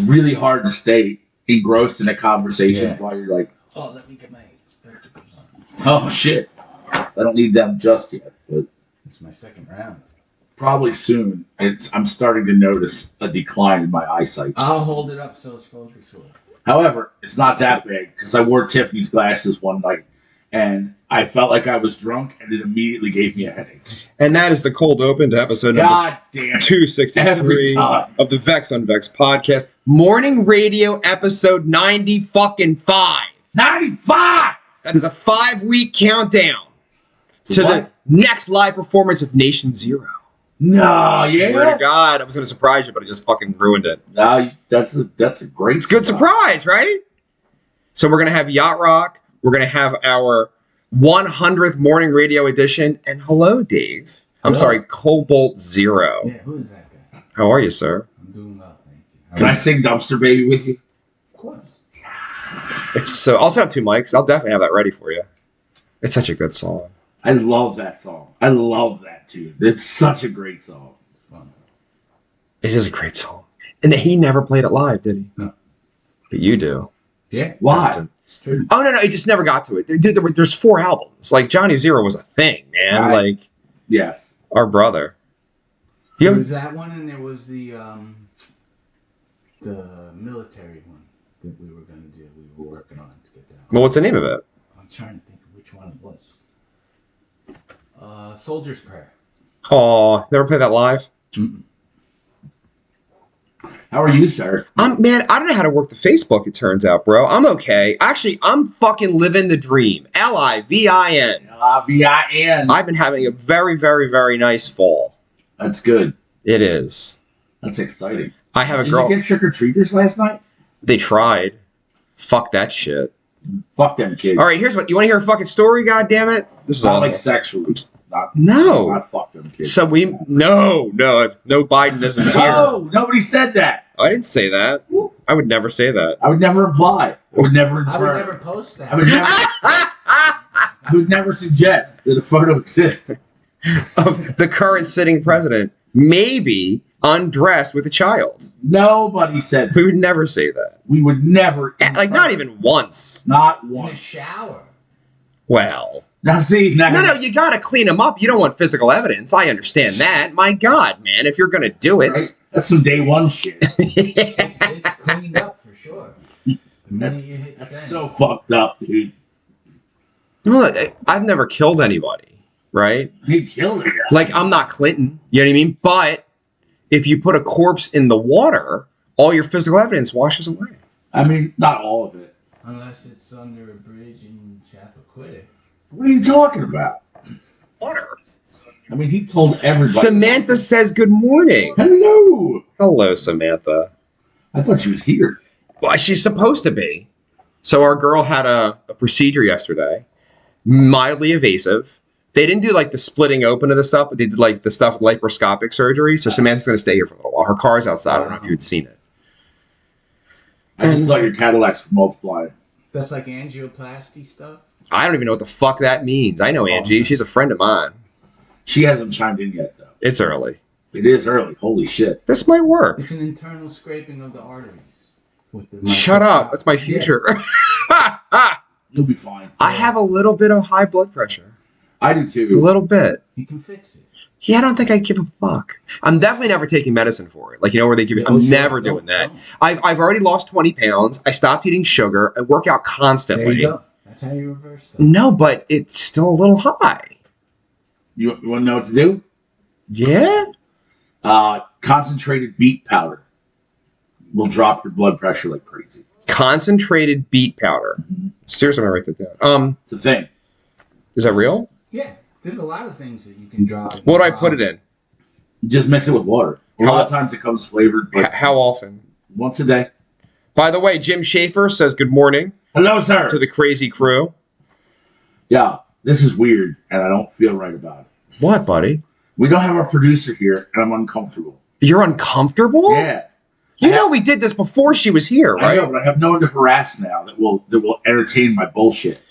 really hard to stay engrossed in a conversation while you're like, oh, let me get my spectacles on. oh shit, I don't need them just yet, but it's my second round. Probably soon. I'm starting to notice a decline in my eyesight. I'll hold it up so it's focused. However, it's not that bad because I wore Tiffany's glasses one night and I felt like I was drunk and it immediately gave me a headache. And that is the cold open to episode number 263 of the Vex on Vex podcast. Morning radio episode 95. 95! That is a 5-week countdown to the next live performance of Nation Zero. No, Swear to God, I was going to surprise you, but I just fucking ruined it. No, that's a great It's a good surprise, right? So we're going to have Yacht Rock. We're going to have our 100th morning radio edition. And hello, Dave. I'm sorry, Cobalt Xero. Yeah, who is that guy? How are you, sir? I'm doing well, thank you. Can I sing Dumpster Baby with you? Of course. It's so. I'll set up 2 mics. I'll definitely have that ready for you. It's such a good song. I love that song. I love that tune. It's such a great song. It's fun. It is a great song. And he never played it live, did he? No. But you do. Yeah. Why? It's true. Oh, no, he just never got to it. There's 4 albums. Like, Johnny Zero was a thing, man. Right. Like, yes. Our brother. There was that one, and there was the military one that we were going to do. We were working on to get that. Well, what's the name of it? I'm trying to think of which one it was. Soldier's Prayer. Oh, never played that live? Mm-mm. How are you, sir? Man, I don't know how to work the Facebook, it turns out, bro. I'm okay. Actually, I'm fucking living the dream. Livin. Livin. I've been having a very, very, very nice fall. That's good. It is. That's exciting. I have a girl. Did you get trick-or-treaters last night? They tried. Fuck that shit. Fuck them kids. All right, here's what. You want to hear a fucking story, goddammit? This is not all like sexual. No. Not fuck them kids. So no Bidenisms here. No, nobody said that. I didn't say that. I would never say that. I would never imply. I would never infer. I would never post that. I would never suggest that a photo exists of the current sitting president, maybe undressed with a child. Nobody said that. We would never say that. We would never. Like, not even once. Not In once. a shower. Well. Now see, no, you gotta clean them up. You don't want physical evidence. I understand that. My God, man, if you're gonna do it, right? That's some day one shit. It's cleaned up for sure. That's so fucked up, dude. Well, I've never killed anybody, right? He killed it. Like, I'm not Clinton. You know what I mean? But if you put a corpse in the water, all your physical evidence washes away. I mean, not all of it. Unless it's under a bridge in Chappaquiddick. What are you talking about? Water. I mean, he told everybody. Samantha says good morning. Hello. Hello, Samantha. I thought she was here. Well, she's supposed to be. So our girl had a procedure yesterday. Mildly invasive. They didn't do like the splitting open of the stuff, but they did like the stuff with laparoscopic surgery. So Samantha's going to stay here for a little while. Her car's outside. I don't know if you'd seen it. I just thought your Cadillacs were multiplying. That's like angioplasty stuff? I don't even know what the fuck that means. I know Angie. She's a friend of mine. She hasn't chimed in yet, though. It's early. It is early. Holy shit. This might work. It's an internal scraping of the arteries. Shut up. That's my future. Yeah. You'll be fine. I have a little bit of high blood pressure. I do, too. A little bit. You can fix it. Yeah, I don't think I give a fuck. I'm definitely never taking medicine for it. Like, you know, where they give you... I'm never doing that. I've already lost 20 pounds. I stopped eating sugar. I work out constantly. There you go. That's how you reverse stuff. No, but it's still a little high. You want to know what to do? Yeah? Concentrated beet powder will drop your blood pressure like crazy. Concentrated beet powder. Mm-hmm. Seriously, I'm going to write that down. It's a thing. Is that real? Yeah. There's a lot of things that you can drop. What do I put it in? Just mix it with water. A lot of times it comes flavored. But how often? Once a day. By the way, Jim Schaefer says good morning. Hello, sir. To the crazy crew. Yeah, this is weird, and I don't feel right about it. What, buddy? We don't have our producer here, and I'm uncomfortable. You're uncomfortable? Yeah. You know we did this before she was here, right? I know, but I have no one to harass now that will entertain my bullshit.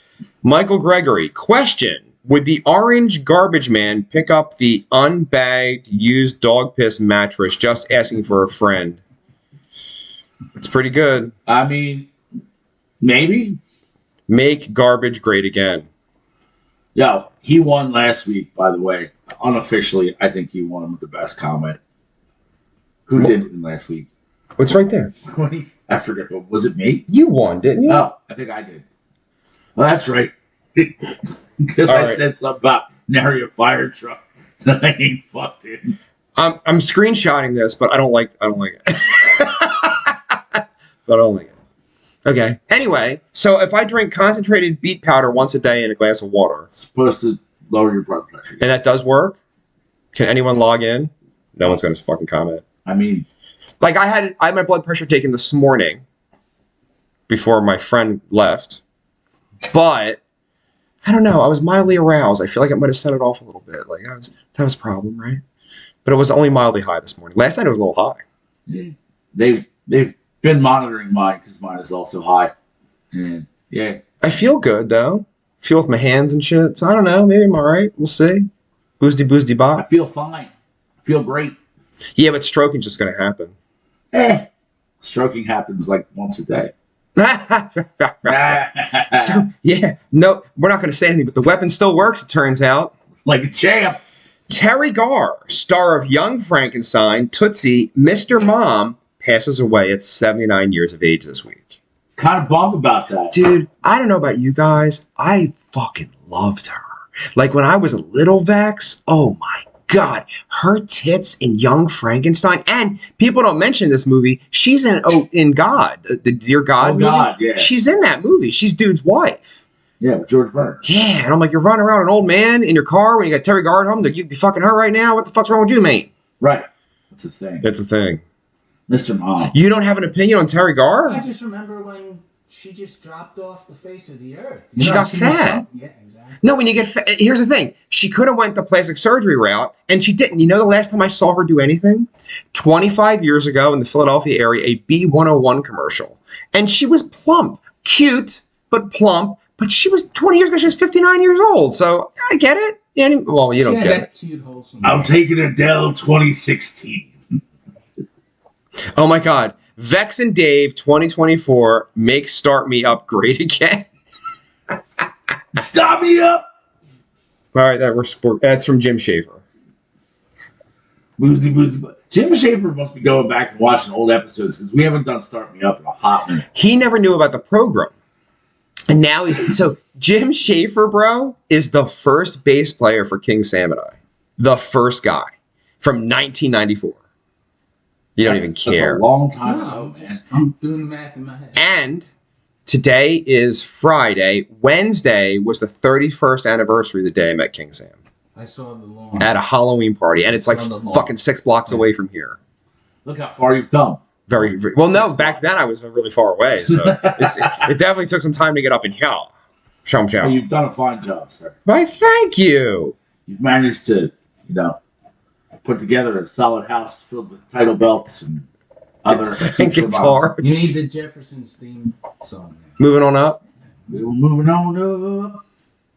Michael Gregory, question. Would the orange garbage man pick up the unbagged used dog piss mattress just asking for a friend? It's pretty good. I mean, maybe. Make garbage great again. Yo, he won last week, by the way. Unofficially, I think he won with the best comment. Who did it last week? What's right there? I forget. Was it me? You won, didn't you? No, I think I did. Well, that's right. Because I said something about nary a fire truck. So I ain't fucked it. I'm screenshotting this, but I don't like it. But I don't like it. Okay. Anyway, so if I drink concentrated beet powder once a day in a glass of water, It's supposed to lower your blood pressure. and that does work, can anyone log in? No one's going to fucking comment. I mean, Like I had my blood pressure taken this morning before my friend left, but I don't know. I was mildly aroused. I feel like it might have set it off a little bit. Like that was a problem, right? But it was only mildly high this morning. Last night it was a little high. they've been monitoring mine because mine is also high. And yeah, I feel good though. Feel with my hands and shit. So I don't know. Maybe I'm all right. We'll see. Boosty I bop. feel fine. I feel great. Yeah, but stroking's just gonna happen. Stroking happens like once a day. So yeah, no, we're not gonna say anything. But the weapon still works. It turns out. Like a champ. Terry Garr, star of Young Frankenstein, Tootsie, Mr. Mom, passes away at 79 years of age this week. Kind of bummed about that. Dude, I don't know about you guys. I fucking loved her. Like when I was a little Vex, oh my God, her tits in Young Frankenstein. And people don't mention this movie. She's in God, the Dear God movie. God, yeah. She's in that movie. She's dude's wife. Yeah, with George Burns. Yeah, and I'm like, you're running around an old man in your car when you got Terry Garr at home. You'd be fucking her right now. What the fuck's wrong with you, mate? Right. That's the thing. It's a thing. Mr. Mom. You don't have an opinion on Terry Garr? I just remember when she just dropped off the face of the earth. She got was fat. something- Yeah, exactly. No, when you get here's the thing. She could have went the plastic surgery route, and she didn't. You know the last time I saw her do anything? 25 years ago in the Philadelphia area, a B101 commercial. And she was plump. Cute, but plump. But she was 20 years ago, she was 59 years old. So I get it. Well, you don't She had get that it. cute, wholesome. I'm taking Adele 2016. Oh my God. Vex and Dave 2024 make Start Me Up great again. Stop me up! All right, that's from Jim Schaefer. Boozy. Jim Schaefer must be going back and watching old episodes because we haven't done Start Me Up in a hot minute. He never knew about the program. And now, so Jim Schaefer, bro, is the first bass player for King Sam and I. The first guy from 1994. You don't even care. That's a long time No, ago, man. I'm doing the math in my head. And today is Friday. Wednesday was the 31st anniversary of the day I met King Sam I saw the lawn. at a Halloween party. And it's like fucking 6 blocks away from here. Look how far you've come. Very well, no, back then I was really far away. So it definitely took some time to get up in here. Shum. Well, you've done a fine job, sir. Why, thank you. You've managed to, put together a solid house filled with title belts and other And guitars. You need the Jeffersons theme song. Man. Moving on up. We were moving on up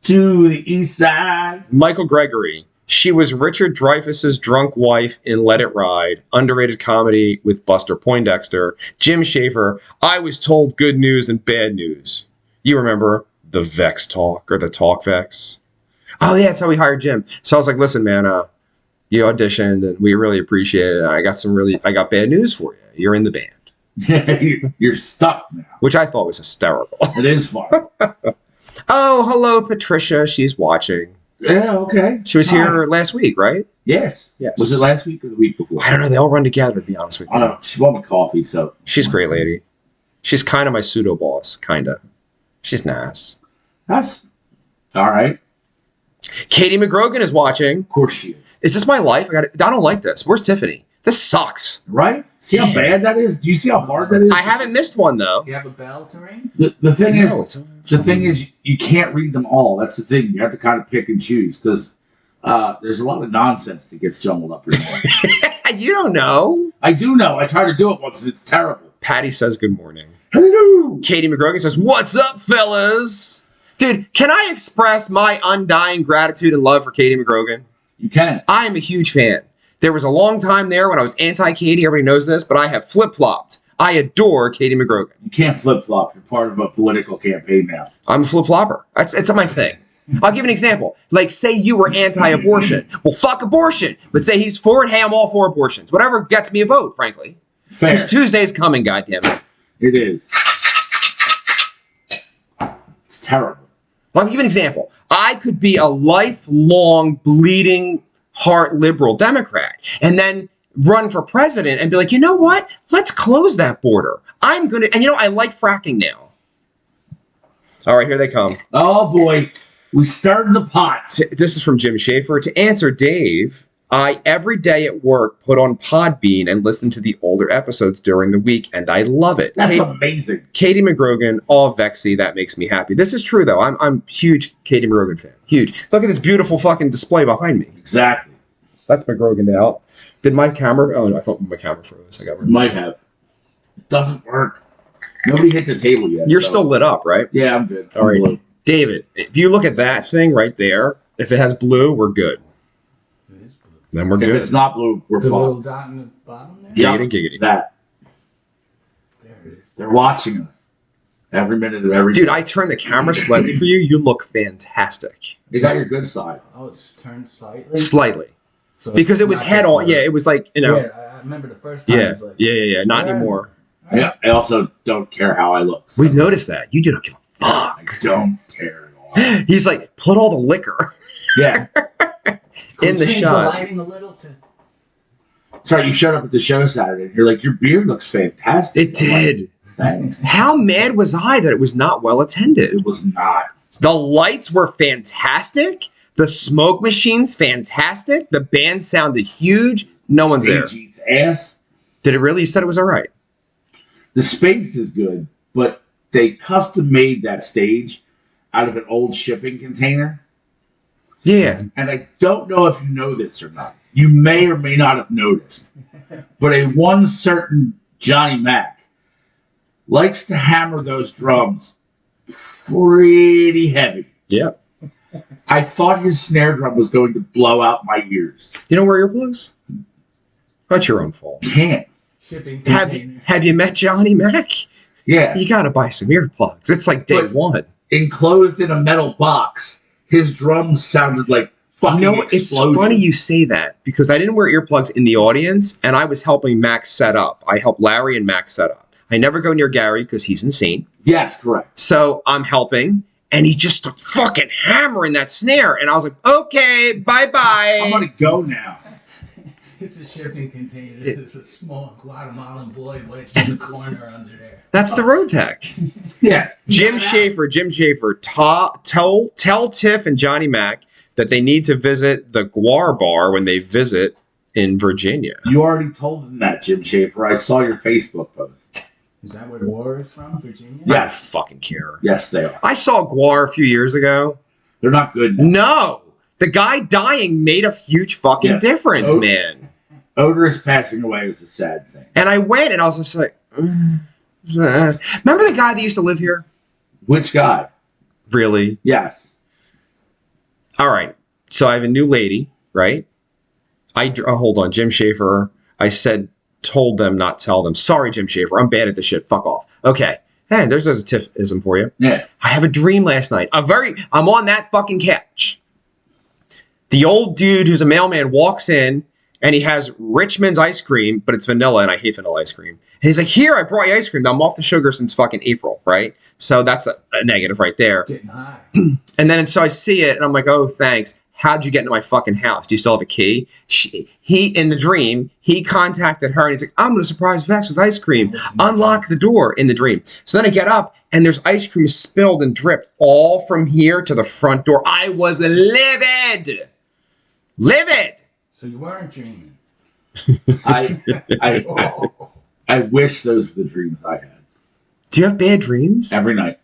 to the east side. Michael Gregory. She was Richard Dreyfuss's drunk wife in Let It Ride. Underrated comedy with Buster Poindexter. Jim Schaefer. I was told good news and bad news. You remember the Vex Talk or the Talk Vex? Oh yeah, that's how we hired Jim. So I was like, listen, man, you auditioned and we really appreciate it. I got bad news for you. You're in the band. You're stuck now. Which I thought was hysterical. It is fun. Oh, hello, Patricia. She's watching. Yeah, okay. She was here last week, right? Yes. Yes. Was it last week or the week before? I don't know. They all run together, to be honest with I you. don't know. She bought me coffee, so. She's a great lady. She's kind of my pseudo boss, kind of. She's nice. That's all right. Katie McGrogan is watching. Of course she is. Is this my life? I don't like this. Where's Tiffany? This sucks. Right? See how bad that is? Do you see how hard that is? I haven't missed one though. Do you have a bell to ring? The thing No, is, you can't read them all. That's the thing. You have to kind of pick and choose because there's a lot of nonsense that gets jumbled up in there. You don't know. I do know. I tried to do it once and it's terrible. Patty says good morning. Hello. Katie McGrogan says, "What's up, fellas?" Dude, can I express my undying gratitude and love for Katie McGrogan? You can. I am a huge fan. There was a long time there when I was anti-Katie. Everybody knows this, but I have flip-flopped. I adore Katie McGrogan. You can't flip-flop. You're part of a political campaign now. I'm a flip-flopper. It's my thing. I'll give an example. Like, say you were anti-abortion. Well, fuck abortion. But say he's for it. Hey, I'm all for abortions. Whatever gets me a vote, frankly. Fair. Because Tuesday's coming, goddammit. It is. It's terrible. I'll give you an example. I could be a lifelong bleeding heart liberal Democrat and then run for president and be like, you know what? Let's close that border. I'm going to, and I like fracking now. All right, here they come. Oh, boy. We started the pot. This is from Jim Schaefer. To answer Dave, I, every day at work, put on Podbean and listen to the older episodes during the week, and I love it. That's amazing. Katie McGrogan, all Vexy. That makes me happy. This is true, though. I'm a huge Katie McGrogan fan. Huge. Look at this beautiful fucking display behind me. Exactly. That's McGrogan out. Did my camera... Oh, no, I thought my camera froze. I got rid of it. Might have. It doesn't work. Nobody hit the table yet. You're still lit up, right? Yeah, I'm good. All right. David, if you look at that thing right there, if it has blue, we're good. It is blue. Then we're If good. it's not blue, we're The little fucked. dot in the bottom there? Yeah, Giggity, giggity. that. There it is. They're watching us. Every minute of every Dude, day. I turned the camera slightly for you. You look fantastic. You got your good side. Oh, it's turned slightly? Slightly. So Because it was not head that on. blue. Yeah, it was like, Yeah, I remember the first time. Yeah, It was like, yeah. Not Yeah. anymore. all right. Yeah, I also don't care how I look. So We've noticed that. You don't give a I fuck. don't care at all. He's like, put all the liquor Yeah. Could in the change shot. the lighting a little to... Sorry, you showed up at the show Saturday and you're like, your beard looks fantastic. It I'm like, did. Thanks. How mad was I that it was not well attended? It was not. The lights were fantastic. The smoke machine's fantastic. The band sounded huge. No one's there. Stage eats ass. Did it really? You said it was all right. The space is good, but they custom made that stage out of an old shipping container. Yeah. And I don't know if you know this or not. You may or may not have noticed. But a one certain Johnny Mac likes to hammer those drums pretty heavy. Yep. I thought his snare drum was going to blow out my ears. You don't wear earplugs? That's your own fault. Can't. Shipping Have container. you met Johnny Mac? Yeah. You gotta buy some earplugs. It's like day But- one. Enclosed in a metal box, his drums sounded like fucking It's explosions. funny you say that because I didn't wear earplugs in the audience and I was helping Mac set up. I helped Larry and Mac set up. I never go near Gary because he's insane. Yes, correct. So I'm helping and he just started fucking hammering that snare. And I was like, okay, bye-bye. I'm going to go now. It's a shipping container. There's a small Guatemalan boy wedged in the corner under there. That's the road tech. Yeah. Jim Schaefer, tell Tiff and Johnny Mac that they need to visit the Guar Bar when they visit in Virginia. You already told them that, Jim Schaefer. I saw your Facebook post. Is that where War is from, Virginia? I don't Yes. fucking care. Yes, they are. I saw Guar a few years ago. They're not good now. No, the guy dying made a huge fucking Yeah. difference, Oh. man. Otis passing away was a sad thing. And I went and I was just like, remember the guy that used to live here? Which guy? Really? Yes. All right. So I have a new lady, right? Hold on, Jim Schaefer. I told them, not tell them. Sorry, Jim Schaefer. I'm bad at this shit. Fuck off. Okay. Hey, there's a Tiffism for you. Yeah. I have a dream last night. I'm on that fucking couch. The old dude who's a mailman walks in and he has Richmond's ice cream, but it's vanilla and I hate vanilla ice cream. And he's like, here, I brought you ice cream. Now I'm off the sugar since fucking April, right? So that's a negative right there. Getting high. And then so I see it and I'm like, oh, thanks. How'd you get into my fucking house? Do you still have a key? He, in the dream, he contacted her and he's like, I'm going to surprise Vex with ice cream. Unlock the door in the dream. So then I get up and there's ice cream spilled and dripped all from here to the front door. I was livid. Livid. So you weren't dreaming. I wish those were the dreams I had. Do you have bad dreams? Every night.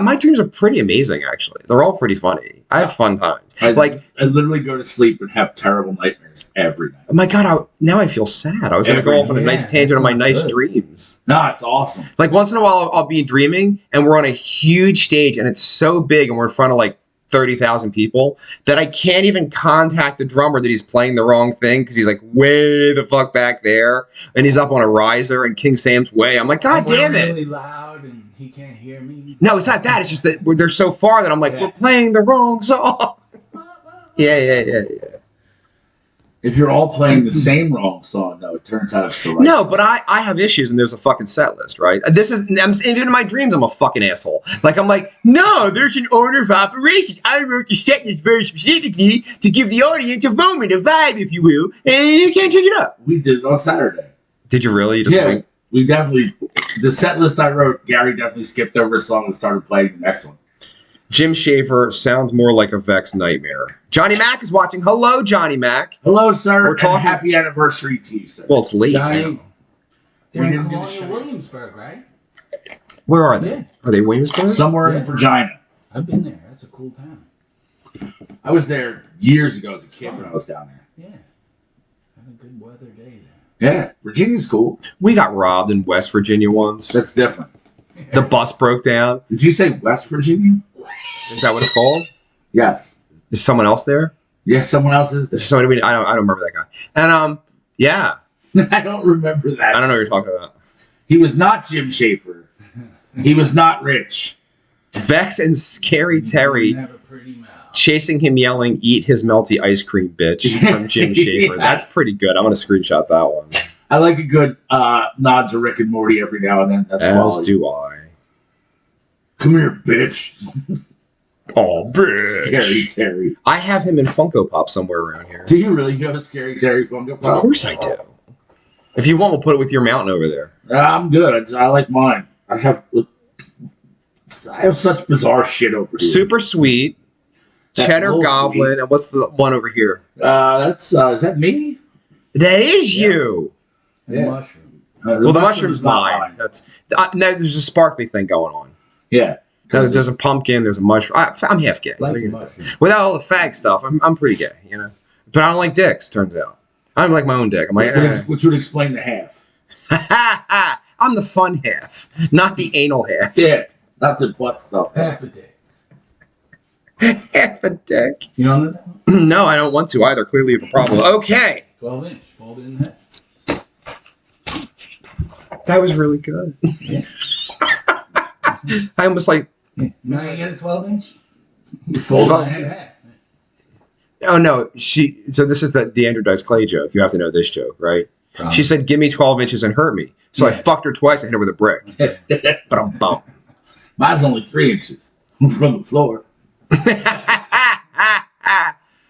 My dreams are pretty amazing, actually. They're all pretty funny. I have fun times. I I literally go to sleep and have terrible nightmares every night. oh my God, now I feel sad. I was going to go off on a nice tangent on my nice dreams. No, it's awesome. Like once in a while I'll be dreaming and we're on a huge stage and it's so big and we're in front of like 30,000 people that I can't even contact the drummer that he's playing the wrong thing because he's like way the fuck back there and he's up on a riser and King Sam's way. I'm like, God damn it. Really loud and he can't hear me. No, it's not that. It's just that they're so far that I'm like, we're playing the wrong song. Yeah. If you're all playing the same wrong song, though, it turns out it's the right. No, but I have issues, and there's a fucking set list, right? Even in my dreams, I'm a fucking asshole. Like, I'm like, no, there's an order of operations. I wrote the set list very specifically to give the audience a moment, a vibe, if you will, and you can't change it up. We did it on Saturday. Did you really? Yeah, we definitely, the set list I wrote, Gary definitely skipped over a song and started playing the next one. Jim Schaefer sounds more like a Vex nightmare. Johnny Mac is watching. Hello, Johnny Mac. Hello, sir. We're talking. And happy anniversary to you, sir. Well, it's late. Johnny, they're in didn't do the Colonial show. Williamsburg, right? Where are they? Yeah. Are they Williamsburg? Somewhere in Yeah. Virginia. I've been there. That's a cool town. I was there years ago as a kid when I was down there. Yeah. Had a good weather day there. Yeah, Virginia's cool. We got robbed in West Virginia once. That's different. The bus broke down. Did you say West Virginia? Is that what it's called? Yes. Is someone else there? Yes, someone else is there. There's somebody I don't remember that guy. And yeah, I don't remember that. I don't know what you're talking about. He was not Jim Schaefer. He was not rich. Vex and Scary Terry Have a pretty mouth. chasing him yelling, "Eat his melty ice cream, bitch," from Jim Schaefer. Yes. That's pretty good. I'm gonna screenshot that one. I like a good nod to Rick and Morty every now and then. That's As quality. do I. Come here, bitch. Oh, bitch. Scary Terry. I have him in Funko Pop somewhere around here. Do you really? You have a Scary Terry Funko Of Pop? course I do. If you want, we'll put it with your mountain over there. I'm good. I like mine. I have such bizarre shit over here. Super sweet. That's Cheddar little Goblin. And what's the one over here? That's is that me? That is you. And Yeah. mushroom. Well, the mushroom's is not mine. That's no, there's a sparkly thing going on. Yeah. There's a pumpkin. There's a mushroom. I'm half gay. Like the mushroom. Without all the fag stuff, I'm pretty gay, you know. But I don't like dicks. Turns out, I don't like my own dick. I'm like, Which would explain the half. I'm the fun half, not the anal half. Yeah. Not the butt stuff. Half a day. Half a dick. You don't know that? No, I don't want to either. Clearly, you have a problem. Okay, 12-inch. Folded in half. that was really good. I almost like. Now you get a 12-inch? Fold Fold up. it in half. Oh no, So this is the Andrew Dice Clay joke. You have to know this joke, right? She said, "Give me 12 inches and hurt me." So I Yeah. fucked her twice. I hit her with a brick. Ba-dum-bum. Mine's only 3 inches from the floor,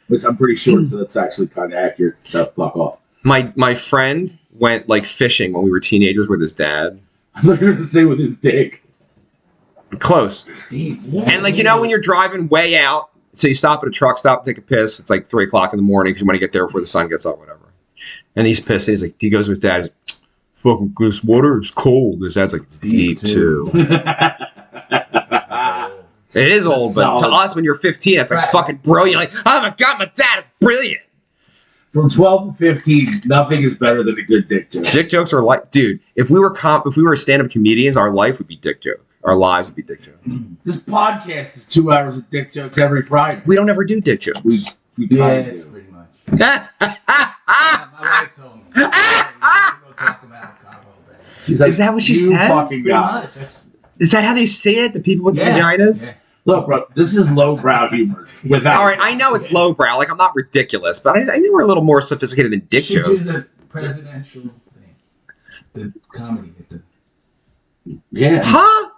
which I'm pretty sure, so that's actually kind of accurate. So fuck off. My friend went like fishing when we were teenagers with his dad. I'm not going to say with his dick. Close. Deep. And like, you know, when you're driving way out, so you stop at a truck stop, take a piss. It's like 3:00 in the morning because you want to get there before the sun gets up, whatever. And he's pissed. And he's like, he goes with his dad. He's like, "Fucking this water is cold." His dad's like, "It's deep too." It is old, but to solid. us, when you're 15, it's like Right. fucking brilliant. Like, oh my god, my dad is brilliant. From 12 to 15, nothing is better than a good dick joke. Dick jokes are like, dude. If we were stand-up comedians, our life would be dick joke. Our lives would be dick jokes. This podcast is 2 hours of dick jokes every Friday. We don't ever do dick jokes. We Yeah, kinda it's do. pretty much. Ah, My wife told me. You have to go talk about Cobalt Xero. She's like, Is that what she "You said?" fucking Pretty guy. much. That's, is that how they say it? The people with vaginas? Yeah. Look, bro, this is lowbrow humor. Without All right, I know it's lowbrow. Like, I'm not ridiculous, but I think we're a little more sophisticated than dick Should do jokes. the presidential thing. The comedy. Yeah. Huh?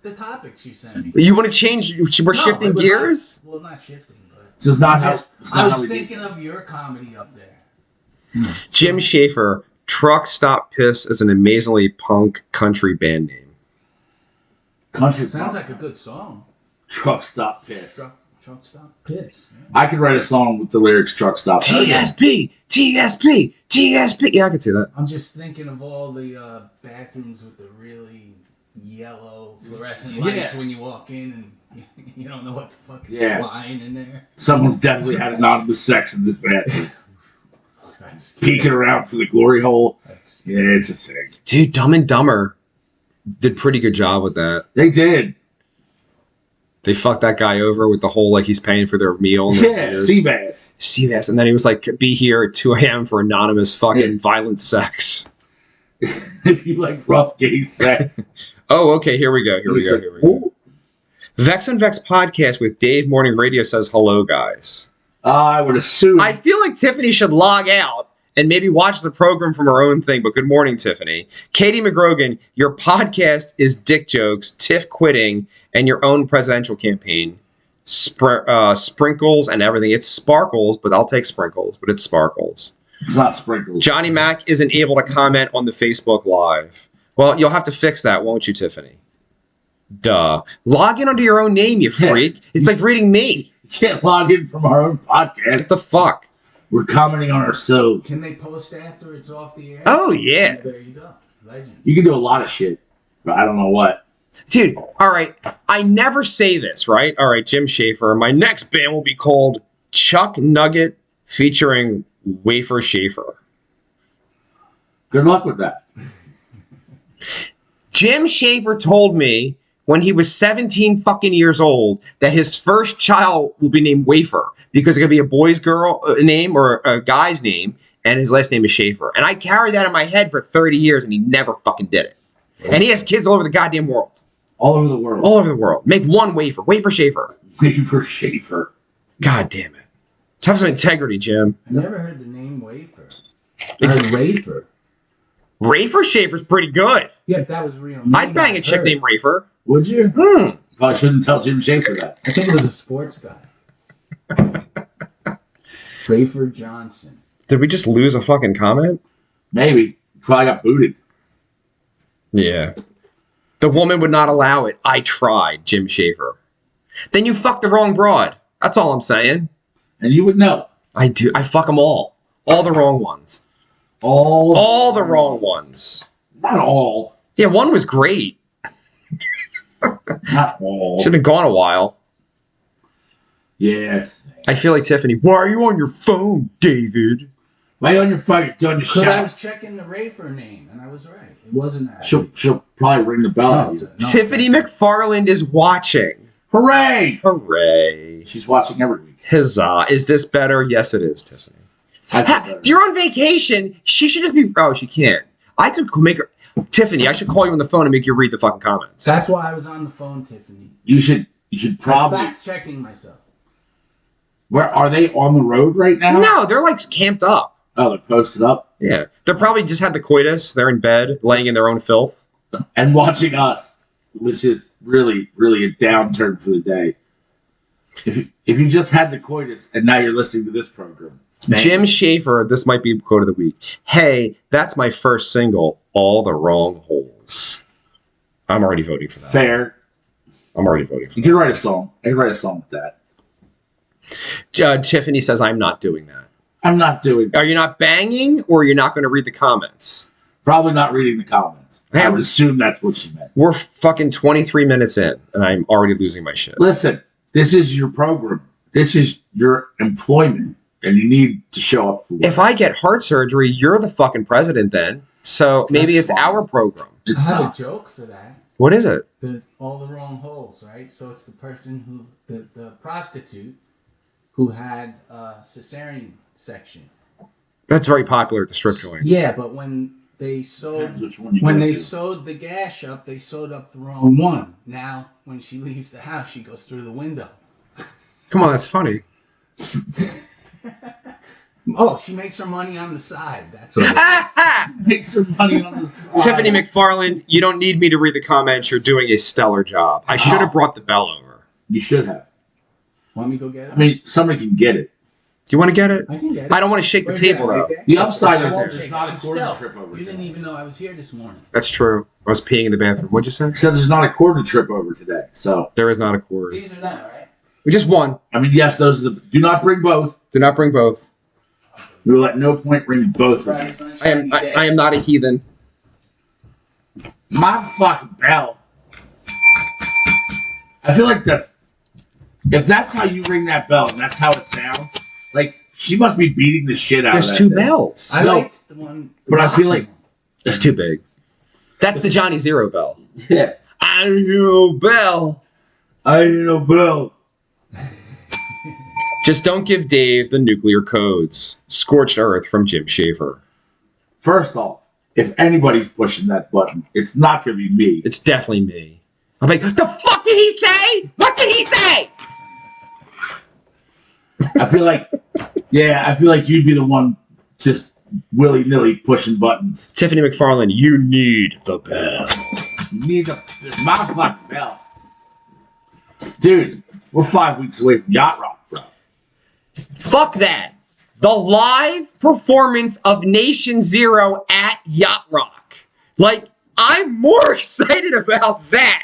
The topics you sent me. You want to change? We're No, shifting it was gears? Not, well, not shifting, but. This is not how. Just, it's I not was how we do. thinking of your comedy up there. Jim Schaefer, Truck Stop Piss is an amazingly punk country band name. Country Sounds punk. like a good song. Truck stop piss. Truck stop piss. Yeah. I could write a song with the lyrics "Truck Stop." TSP, TSP, TSP. Yeah, I could see that. I'm just thinking of all the bathrooms with the really yellow fluorescent lights Yeah. when you walk in and you don't know what the fuck is Yeah. flying in there. Someone's definitely had anonymous sex in this bathroom. That's Peeking around for the glory hole. That's Yeah, it's a thing. Dude, Dumb and Dumber did pretty good job with that. They did. They fucked that guy over with the whole, like, he's paying for their meal. Yeah, Seabass. Seabass. And then he was like, be here at 2 a.m. for anonymous fucking violent sex. If you like rough gay sex. Oh, okay. Here we go. Vex and Vex Podcast with Dave Morning Radio says, hello, guys. I would assume. I feel like Tiffany should log out and maybe watch the program from her own thing, but good morning, Tiffany. Katie McGrogan, your podcast is dick jokes, Tiff quitting, and your own presidential campaign. Sprinkles and everything. It's sparkles, but I'll take sprinkles, but it's sparkles. It's not sprinkles. Johnny Mac isn't able to comment on the Facebook Live. Well, you'll have to fix that, won't you, Tiffany? Duh. Log in under your own name, you freak. It's like reading me. You can't log in from our own podcast. What the fuck? We're commenting on ourselves. Can they post after it's off the air? Oh, yeah. There you go. Legend. You can do a lot of shit, but I don't know what. Dude, all right. I never say this, right? All right, Jim Schaefer. My next band will be called Chuck Nugget featuring Wafer Schaefer. Good luck with that. Jim Schaefer told me when he was 17 fucking years old that his first child will be named Wafer because it's going to be a boy's name or a guy's name, and his last name is Schaefer. And I carried that in my head for 30 years, and he never fucking did it. And he has kids all over the goddamn world. All over the world. All over the world. Make one Wafer. Wafer Schaefer. Wafer Schaefer. God damn it. Have some integrity, Jim. I never heard the name Wafer. I heard Rafer. Rafer Schaefer's pretty good. Yeah, if that was real. I'd bang a chick named Rafer. Would you? Probably shouldn't tell Jim Schaefer that. I think it was a sports guy. Rafer Johnson. Did we just lose a fucking comment? Maybe. Probably got booted. Yeah. The woman would not allow it. I tried, Jim Schaefer. Then you fucked the wrong broad. That's all I'm saying. And you would know. I do. I fuck them all. All the wrong ones. All the wrong ones. Not all. Yeah, one was great. Not all. Should have been gone a while. Yes. I feel like Tiffany. Why are you on your phone, David? Why on your phone? You're doing your Because I shot. was checking the Rafer name, and I was right. It wasn't that. She'll probably ring the bell. No, Tiffany McFarland is watching. Hooray! Hooray. She's watching every week. Huzzah. Is this better? Yes, it is, Tiffany. Better. You're on vacation. She should just be... Oh, she can't. I could make her... Tiffany, I should call you on the phone and make you read the fucking comments. That's why I was on the phone, Tiffany. You should probably... I was fact-checking myself. Where are they on the road right now? No, they're like camped up. Oh, they're posted up? Yeah. They're probably just had the coitus. They're in bed, laying in their own filth. And watching us, which is really, really a downturn for the day. If you just had the coitus and now you're listening to this program. Man. Jim Schaefer, this might be quote of the week. Hey, that's my first single, All the Wrong Holes. I'm already voting for that. Fair. I'm already voting for that. You can write a song. I can write a song with that. Tiffany says, I'm not doing that. I'm not doing. Are you not banging, or you're not going to read the comments? Probably not reading the comments. I would assume that's what she meant. We're fucking 23 minutes in, and I'm already losing my shit. Listen, this is your program. This is your employment, and you need to show up for work. If I get heart surgery, you're the fucking president then. So maybe it's our program. I have a joke for that. What is it? All the wrong holes, right? So it's the person who, the prostitute who had a cesarean section. That's very popular at the strip joint. Yeah, but when they sewed the gash up, they sewed up the wrong one. Now, when she leaves the house, she goes through the window. Come on, that's funny. Oh, she makes her money on the side. That's what makes her money on the side. Tiffany McFarland, you don't need me to read the comments. You're doing a stellar job. I should have brought the bell over. You should have. Want me to go get it? I mean, somebody can get it. Do you want to get it? I can get it. I don't want to shake the table, though. The upside is there's not a quarter trip over. You didn't even know I was here this morning. That's true. I was peeing in the bathroom. What'd you say? I said there's not a quarter trip over today, so. There is not a quarter. These are not, right? We just one. I mean, yes, those are the. Do not bring both. Do not bring both. We will at no point bring both. I am not a heathen. My fucking bell. I feel like if that's how you ring that bell and that's how it sounds, like she must be beating the shit out of that. There's two thing. bells. I liked the one. But I feel like it's too big. That's the Johnny Zero bell. Yeah. I hear a bell. I ain't no Bill. Just don't give Dave the nuclear codes. Scorched Earth from Jim Schaefer. First off, if anybody's pushing that button, it's not going to be me. It's definitely me. I'm like, the fuck did he say? What did he say? I feel like you'd be the one just willy-nilly pushing buttons. Tiffany McFarlane, you need the bell. You need the motherfucking bell. Dude, we're 5 weeks away from Yacht Rock, bro. Fuck that. The live performance of Nation Zero at Yacht Rock. Like, I'm more excited about that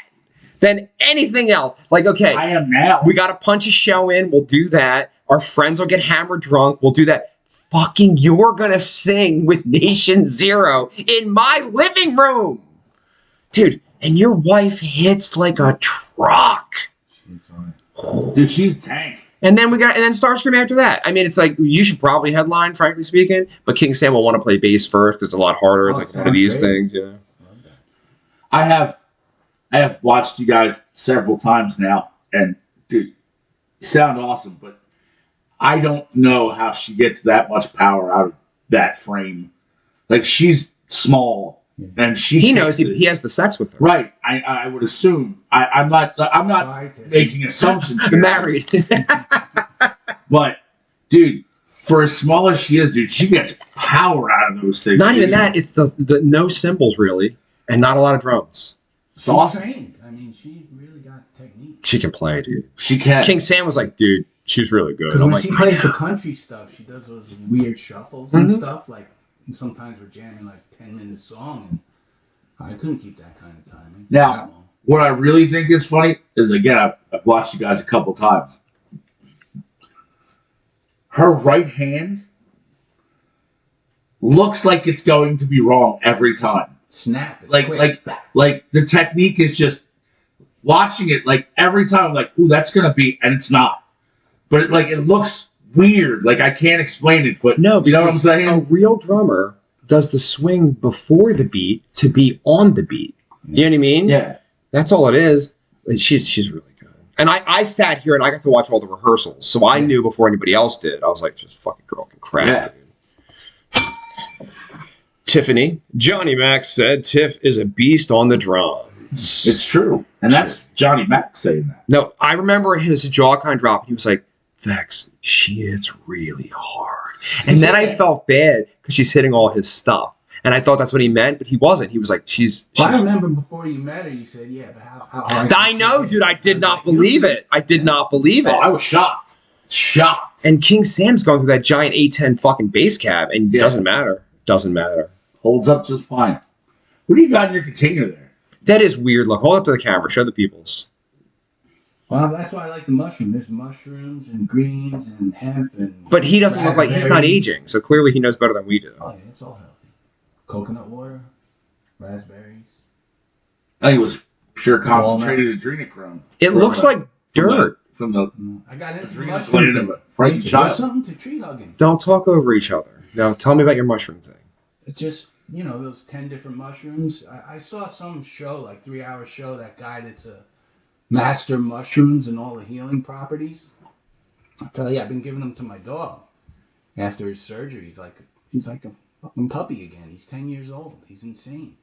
than anything else. Like, okay. I am now. We got to punch a show in. We'll do that. Our friends will get hammered drunk. We'll do that. Fucking, you're going to sing with Nation Zero in my living room. Dude, and your wife hits like a truck. Dude, she's a tank. And then Starscream after that. I mean, it's like, you should probably headline, frankly speaking, but King Sam will want to play bass first because it's a lot harder. It's like one of these things, yeah. I have watched you guys several times now, and dude, you sound awesome, but I don't know how she gets that much power out of that frame. Like, she's small, and he knows he has the sex with her. Right. I would assume. I'm not making assumptions. You're married. But, dude, for as small as she is, dude, she gets power out of those things. Not even that. It's the no cymbals, really, and not a lot of drums. She's awesome. Trained. I mean, she really got technique. She can play, dude. She can. King Sam was like, dude, she's really good. Because when she plays the country stuff, she does those weird shuffles and stuff. Like, and sometimes we're jamming like 10-minute song, and I couldn't keep that kind of timing. Now, what I really think is funny is, again, I've watched you guys a couple times. Her right hand looks like it's going to be wrong every time. Snap. Like the technique is just watching it. Like every time, I'm like, ooh, that's gonna be, and it's not. But it looks weird. Like I can't explain it. But no, you know what I'm saying? A real drummer does the swing before the beat to be on the beat. You know what I mean? Yeah. That's all it is. She's really good. And I sat here and I got to watch all the rehearsals, so I knew before anybody else did. I was like, just fucking girl can crack, dude. Tiffany, Johnny Mac said Tiff is a beast on the drums. It's true. And that's Johnny Mac saying that. No, I remember his jaw kind of dropped. He was like, Vex, she hits really hard. And then I felt bad because she's hitting all his stuff. And I thought that's what he meant, but he wasn't. He was like, she's I remember before you met her, you said, yeah, but how hard? I know, dude. I did not believe it. I did not believe it. Oh, I was shocked. Shocked. And King Sam's going through that giant A10 fucking bass cab, and it doesn't matter. Doesn't matter. Holds up just fine. What do you got in your container there? That is weird. Look, hold up to the camera. Show the peoples. Well, that's why I like the mushroom. There's mushrooms and greens and hemp and. But he doesn't look like he's not aging, so clearly he knows better than we do. Oh yeah, it's all healthy. Coconut water, raspberries. I think it was pure concentrated adrenochrome. It looks like dirt. From the I got into mushrooms. Child. Something to tree hugging. Don't talk over each other. Now tell me about your mushroom thing. It's just, those 10 different mushrooms. I saw some show, like 3-hour show, that guided to master mushrooms and all the healing properties. I tell you, I've been giving them to my dog after his surgery. He's like a fucking puppy again. He's 10 years old. He's insane.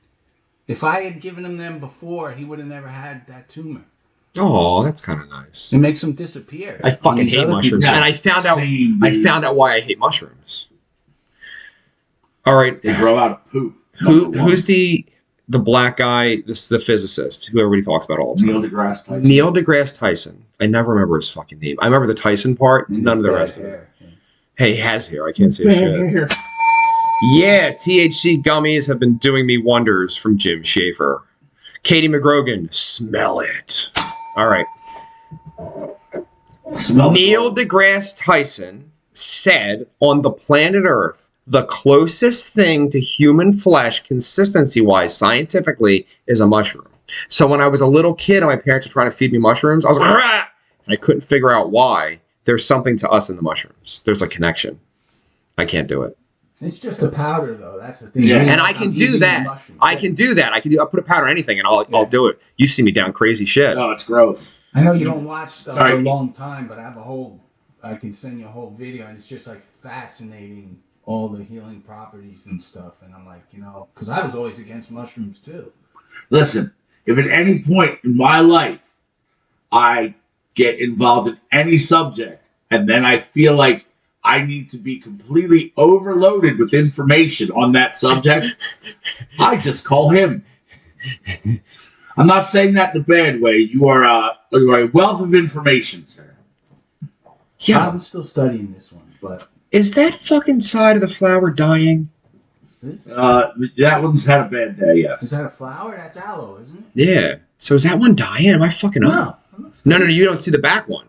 If I had given him them before, he would have never had that tumor. Oh, that's kind of nice. It makes them disappear. I fucking hate mushrooms, and I found out why I hate mushrooms. All right, they grow out of poop. Who's the black guy? This is the physicist who everybody talks about all the time. Neil deGrasse Tyson. Neil deGrasse Tyson. I never remember his fucking name. I remember the Tyson part, none of the rest of it. Hey, he has hair. I can't say shit. Yeah, THC gummies have been doing me wonders from Jim Schaefer. Katie McGrogan, smell it. All right. Neil deGrasse Tyson said on the planet Earth, the closest thing to human flesh, consistency-wise, scientifically, is a mushroom. So when I was a little kid and my parents were trying to feed me mushrooms, I was like, rah! And I couldn't figure out why. There's something to us in the mushrooms. There's a connection. I can't do it. It's just a powder, though. That's the thing. Yeah. And I can do that. I can do that. I'll put a powder on anything, and I'll do it. You see me down crazy shit. Oh, it's gross. I know you don't watch stuff Sorry. for a long time, but I can send you a whole video, and it's just like fascinating, all the healing properties and stuff. And I'm like, because I was always against mushrooms too. Listen, if at any point in my life I get involved in any subject and then I feel like I need to be completely overloaded with information on that subject, I just call him. I'm not saying that in a bad way. You are a wealth of information, sir. Yeah. I'm still studying this one, but Is that fucking side of the flower dying? That one's had a bad day, yes. Is that a flower? That's aloe, isn't it? Yeah. So is that one dying? Am I fucking up? No, you don't see the back one.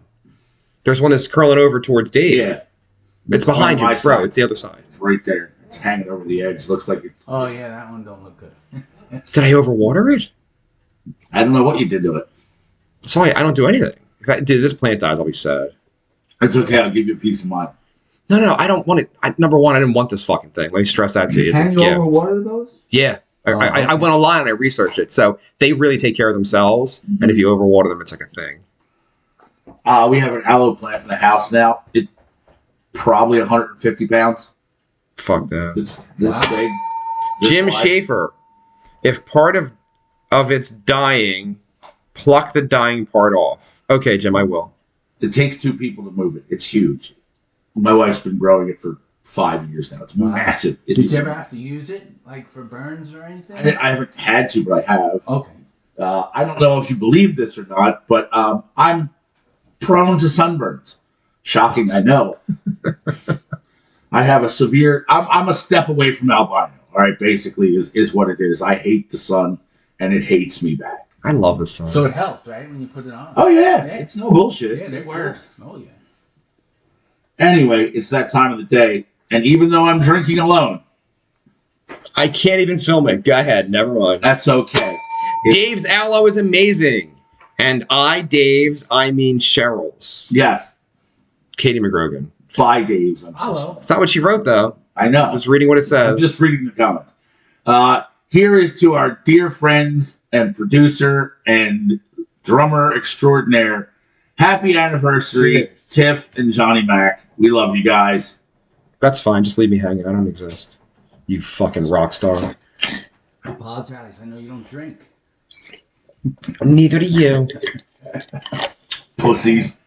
There's one that's curling over towards Dave. Yeah. It's behind you, bro. Side. It's the other side. It's right there. It's hanging over the edge. Looks like it's... Oh, yeah, that one don't look good. Did I overwater it? I don't know what you did to it. Sorry, I don't do anything. If this plant dies, I'll be sad. It's okay. I'll give you a peace of mind. No, I don't want it. Number one, I didn't want this fucking thing. Let me stress that to you. It's Can a you gift. overwater those? Yeah. Oh, I went online and I researched it. So they really take care of themselves. Mm-hmm. And if you overwater them, it's like a thing. We have an aloe plant in the house now. It's probably 150 pounds. Fuck that. It's this big. This Jim wide. Schaefer. If part of it's dying, pluck the dying part off. Okay, Jim, I will. It takes two people to move it. It's huge. My wife's been growing it for 5 years now. It's massive. Did you ever have to use it, like for burns or anything? I haven't had to, but I have. Okay. I don't know if you believe this or not, but I'm prone to sunburns. Shocking, I know. I have a severe... I'm a step away from albino, all right, basically, is what it is. I hate the sun, and it hates me back. I love the sun. So it helped, right, when you put it on? Oh, yeah. It's no bullshit. Yeah, it works. Oh, yeah. Anyway, it's that time of the day, and even though I'm drinking alone... I can't even film it. Go ahead. Never mind. That's okay. Dave's aloe is amazing. And I mean Cheryl's. Yes. Katie McGrogan. By Dave's. Hello. It's not what she wrote, though. I know. I'm just reading what it says. I'm just reading the comments. Here is to our dear friends and producer and drummer extraordinaire. Happy anniversary, Cheers. Tiff and Johnny Mac. We love you guys. That's fine. Just leave me hanging. I don't exist. You fucking rock star. I apologize. I know you don't drink. Neither do you. Pussies.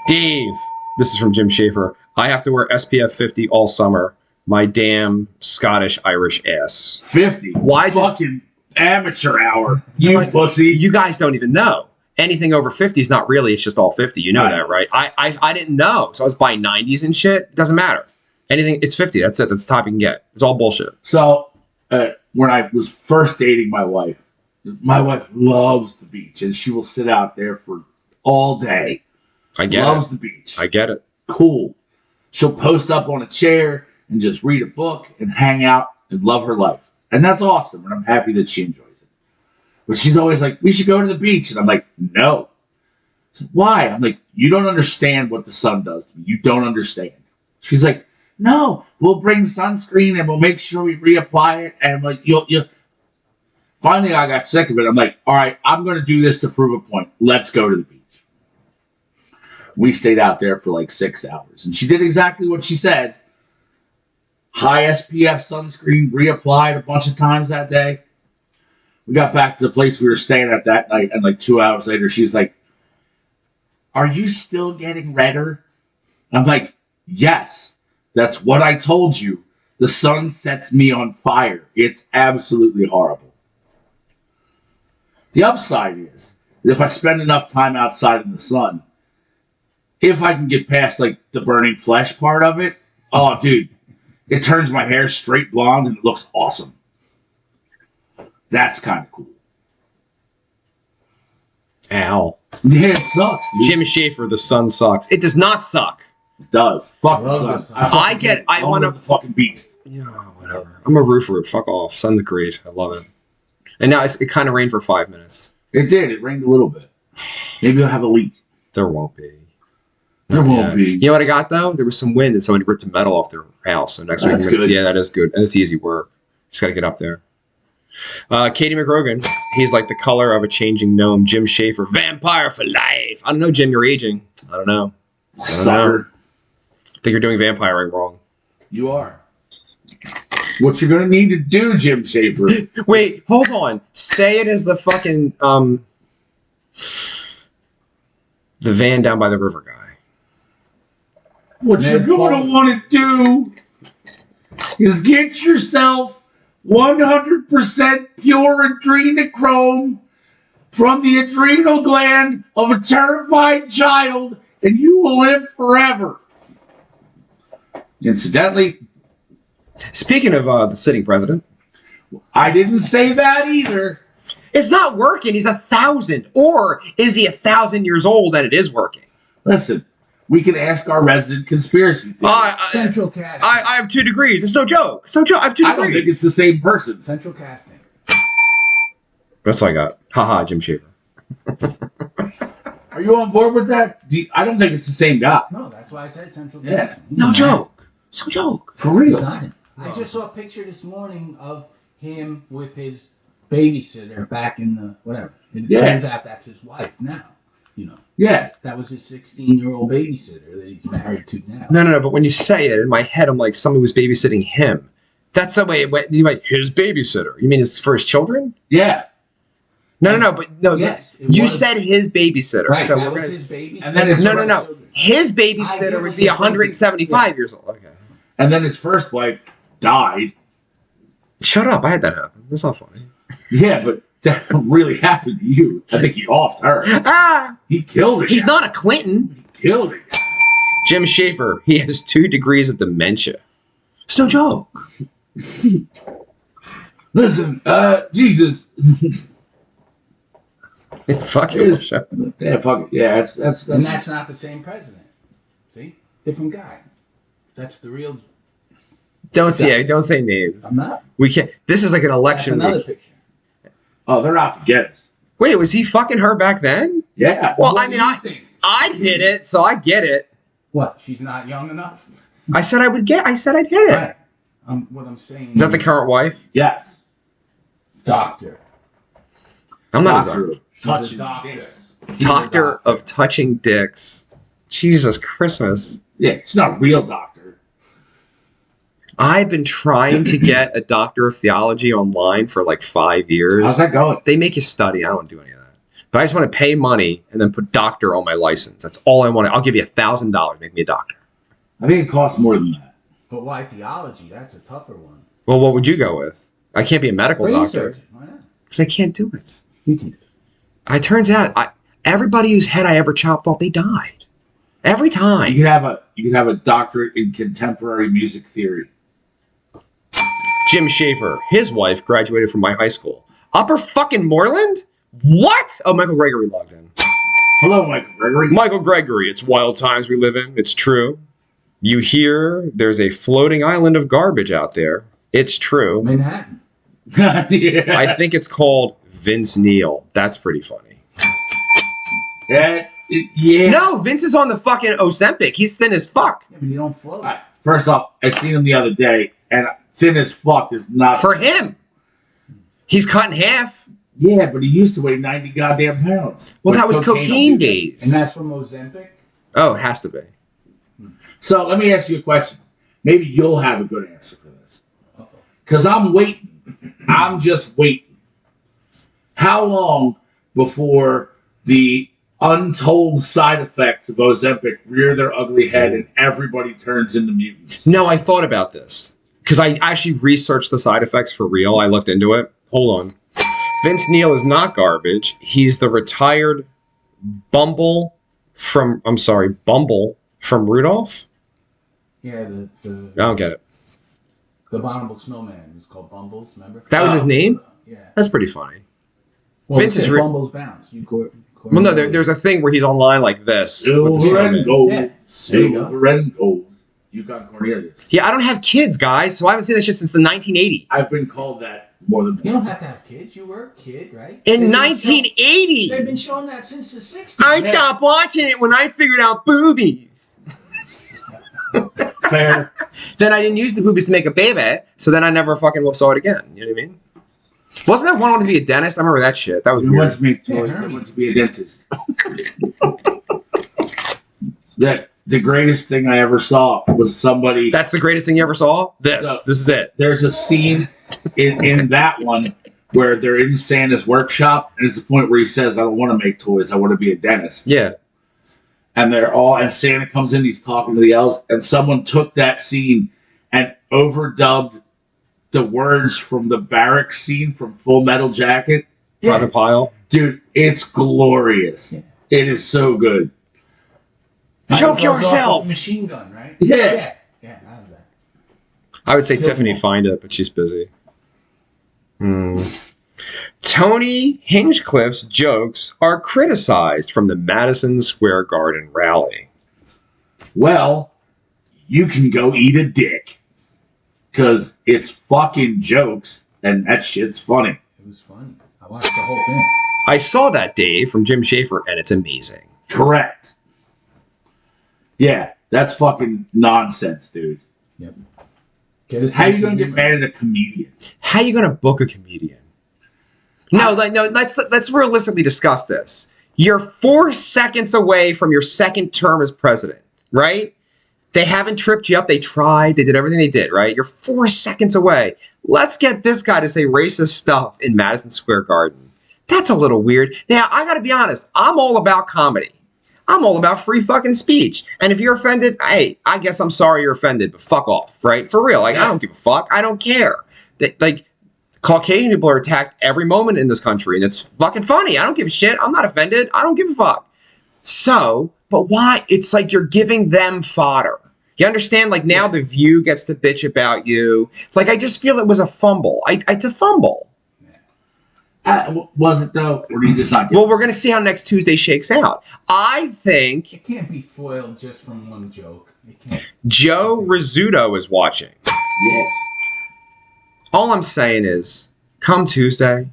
Dave. This is from Jim Schaefer. I have to wear SPF 50 all summer. My damn Scottish Irish ass. 50. Why is fucking amateur hour? You Like, pussy. You guys don't even know. Anything over 50 is not really. It's just all 50. You know Right. that, right? I didn't know. So I was buying 90s and shit. It doesn't matter. Anything, it's 50. That's it. That's the top you can get. It's all bullshit. So, when I was first dating my wife loves the beach, and she will sit out there for all day. I get Loves it. the beach. I get it. Cool. She'll post up on a chair and just read a book and hang out and love her life. And that's awesome, and I'm happy that she enjoys it. But she's always like, we should go to the beach. And I'm like, no. So, why? I'm like, you don't understand what the sun does to me. You don't understand. She's like, no, we'll bring sunscreen and we'll make sure we reapply it. And I'm like, you'll. Finally, I got sick of it. I'm like, all right, I'm going to do this to prove a point. Let's go to the beach. We stayed out there for like 6 hours. And she did exactly what she said. High SPF sunscreen, reapplied a bunch of times that day. We got back to the place we were staying at that night, and like 2 hours later, she's like, are you still getting redder? I'm like, yes, that's what I told you. The sun sets me on fire. It's absolutely horrible. The upside is, if I spend enough time outside in the sun, if I can get past like the burning flesh part of it, oh, dude, it turns my hair straight blonde and it looks awesome. That's kind of cool. Ow. Yeah, it sucks, dude. Jim Schaefer, the sun sucks. It does not suck. It does. Fuck the Love sun. the sun. I want to. the fucking beast. Yeah, whatever. I'm a roofer. Fuck off. Sun's great. I love it. And now it kind of rained for 5 minutes. It did. It rained a little bit. Maybe I'll have a leak. There won't be. There won't be. You know what I got though? There was some wind and somebody ripped the metal off their house. So next week, That's good. yeah, that is good, and it's easy work. Just got to get up there. Katie McGrogan, He's like the color of a changing gnome. Jim Schaefer, vampire for life. I don't know, Jim. You're aging. I don't know. Sucker. I think you're doing vampiring wrong. You are. What you're gonna need to do, Jim Schaefer. Wait, hold on. Say it as the fucking the van down by the river guy. What you're going to want to do is get yourself 100% pure adrenochrome from the adrenal gland of a terrified child, and you will live forever. Incidentally, speaking of the sitting president, I didn't say that either. It's not working. He's 1,000. Or is he 1,000 years old and it is working? Listen, we can ask our resident conspiracy theorist. Central casting. I have 2 degrees. It's no joke. It's no joke. I have 2 degrees. I don't think it's the same person. Central casting. That's all I got. Haha, Jim Schaefer. Are you on board with that? I don't think it's the same guy. No, that's why I said central Yeah. casting. No joke. It's no joke. For real. It's not him. I just saw a picture this morning of him with his babysitter back in the whatever. It turns out that's his wife now. You know. Yeah. That was his 16-year-old babysitter that he's married to now. No. But when you say it, in my head, I'm like, somebody was babysitting him. That's the way it went. You like his babysitter. You mean it's for his children? Yeah. No. But no. Yes. You said his babysitter. Right. So That was his babysitter. And then his no. His babysitter would be 175 years old. Okay. And then his first wife died. Shut up. I had that happen. That's not funny. Yeah, but that really happened to you. I think he offed her. He killed her. He's not a Clinton. He killed her. Jim Schaefer, he has 2 degrees of dementia. It's no joke. Listen, Jesus. Fuck it. Yeah, fuck it. Yeah, that's And that's not the same president. See? Different guy. That's the real... Don't say names. I'm not. We can't. This is like an election That's another week. picture. Oh, they're out to get us. Wait, was he fucking her back then? Yeah. Well, What I do mean, you think? I'd hit it, so I get it. What? She's not young enough? I said I would get. I said I'd hit it. Right. What I'm saying Is that the current wife? Yes. Doctor. I'm not Doctor. a doctor. Touch Doctor. dicks. Doctor of touching dicks. Jesus Christmas. Yeah, it's not a real doctor. I've been trying to get a doctor of theology online for like 5 years. How's that going? They make you study. I don't do any of that. But I just want to pay money and then put doctor on my license. That's all I want. I'll give you $1,000. Make me a doctor. I think it costs more than that. But why theology? That's a tougher one. Well, what would you go with? I can't be a medical Brain doctor. surgeon. Why not? Because I can't do it. You can do it. It turns out everybody whose head I ever chopped off, they died. Every time. You could have a doctorate in contemporary music theory. Jim Schaefer, his wife graduated from my high school. Upper fucking Moreland? What? Oh, Michael Gregory logged in. Hello, Michael Gregory. Michael Gregory, it's wild times we live in. It's true. You hear there's a floating island of garbage out there. It's true. Manhattan. Yeah. I think it's called Vince Neil. That's pretty funny. Yeah. No, Vince is on the fucking Ozempic. He's thin as fuck. Yeah, but you don't float. First off, I seen him the other day, and thin as fuck is not... For him. He's cut in half. Yeah, but he used to weigh 90 goddamn pounds. Well, With that was cocaine days. And that's from Ozempic? Oh, it has to be. So let me ask you a question. Maybe you'll have a good answer for this. Because I'm waiting. I'm just waiting. How long before the untold side effects of Ozempic rear their ugly head and everybody turns into mutants? No, I thought about this. Because I actually researched the side effects for real. I looked into it. Hold on. Vince Neil is not garbage. He's the retired Bumble from Rudolph? Yeah, I don't get it. the abominable snowman is called Bumbles, remember? That was his name? Yeah. That's pretty funny. Well, Vince is Bumbles Bounce. Well, no, there's a thing where he's online like this. with the Silver and snowman. gold. Yeah. Silver and gold. You got Cornelius. Yeah, I don't have kids, guys, so I haven't seen that shit since the 1980. I've been called that more than You don't have to have kids. You were a kid, right? In They've 1980! been showing that since the 60s. I stopped watching it when I figured out boobies. fair. Then I didn't use the boobies to make a baby, so then I never fucking saw it again. You know what I mean? Wasn't that one wanted to be a dentist? I remember that shit. That was You weird. want to make toys. I want to be a dentist. The greatest thing I ever saw was somebody. That's the greatest thing you ever saw? This is it. There's a scene in that one where they're in Santa's workshop, and it's the point where he says, I don't want to make toys, I want to be a dentist. Yeah. And and Santa comes in, he's talking to the elves, and someone took that scene and overdubbed the words from the barracks scene from Full Metal Jacket. Private Pile. Dude, it's glorious. Yeah. It is so good. Choke yourself! Machine gun, right? Yeah. Yeah, I have that. I would say Kills Tiffany them all. find it, but she's busy. Tony Hinchcliffe's jokes are criticized from the Madison Square Garden rally. Well, you can go eat a dick. Because it's fucking jokes, and that shit's funny. It was funny. I watched the whole thing. I saw that, Dave, from Jim Schaefer, and it's amazing. Correct. Yeah, that's fucking nonsense, dude. Yep. How you gonna get mad at a comedian? How you gonna book a comedian? No, let's realistically discuss this. You're 4 seconds away from your second term as president, right? They haven't tripped you up. They tried. They did everything they did, right? You're 4 seconds away. Let's get this guy to say racist stuff in Madison Square Garden. That's a little weird. Now, I gotta be honest. I'm all about comedy. I'm all about free fucking speech. And if you're offended, hey, I guess I'm sorry you're offended, but fuck off, right? For real. Like, I don't give a fuck. I don't care. Caucasian people are attacked every moment in this country, and it's fucking funny. I don't give a shit. I'm not offended. I don't give a fuck. So, but why? It's like you're giving them fodder. You understand? Like, now The View gets to bitch about you. Like, I just feel it was a fumble. It's a fumble. Was it though, or did you just not get Well, we're going to see how next Tuesday shakes out. I think It can't be foiled just from one joke. It can't. Joe Rizzuto is watching. Yes. All I'm saying is, come Tuesday,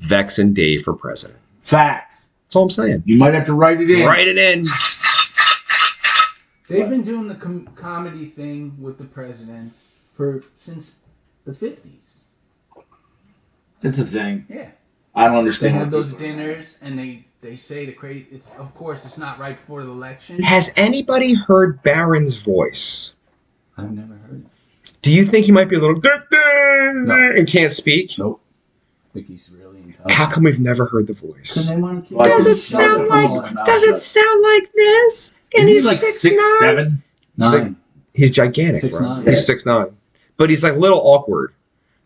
Vex and Dave for president. Facts. That's all I'm saying. You might have to write it in. Write it in. They've been doing the comedy thing with the presidents since the 50s. It's a thing. Yeah. I don't They understand. have what those people are. dinners, and they say the crazy. Of course, it's not right before the election. Has anybody heard Barron's voice? I've never heard it. Do you think he might be a little and can't speak? Nope. I think he's really intelligent. How come we've never heard the voice? Because they want to keep. Why Does Does it sound like? Does it sound like this? Isn't he like 6'7"? Nine. He's gigantic, 6'9". bro. He's 6'9", but he's like a little awkward.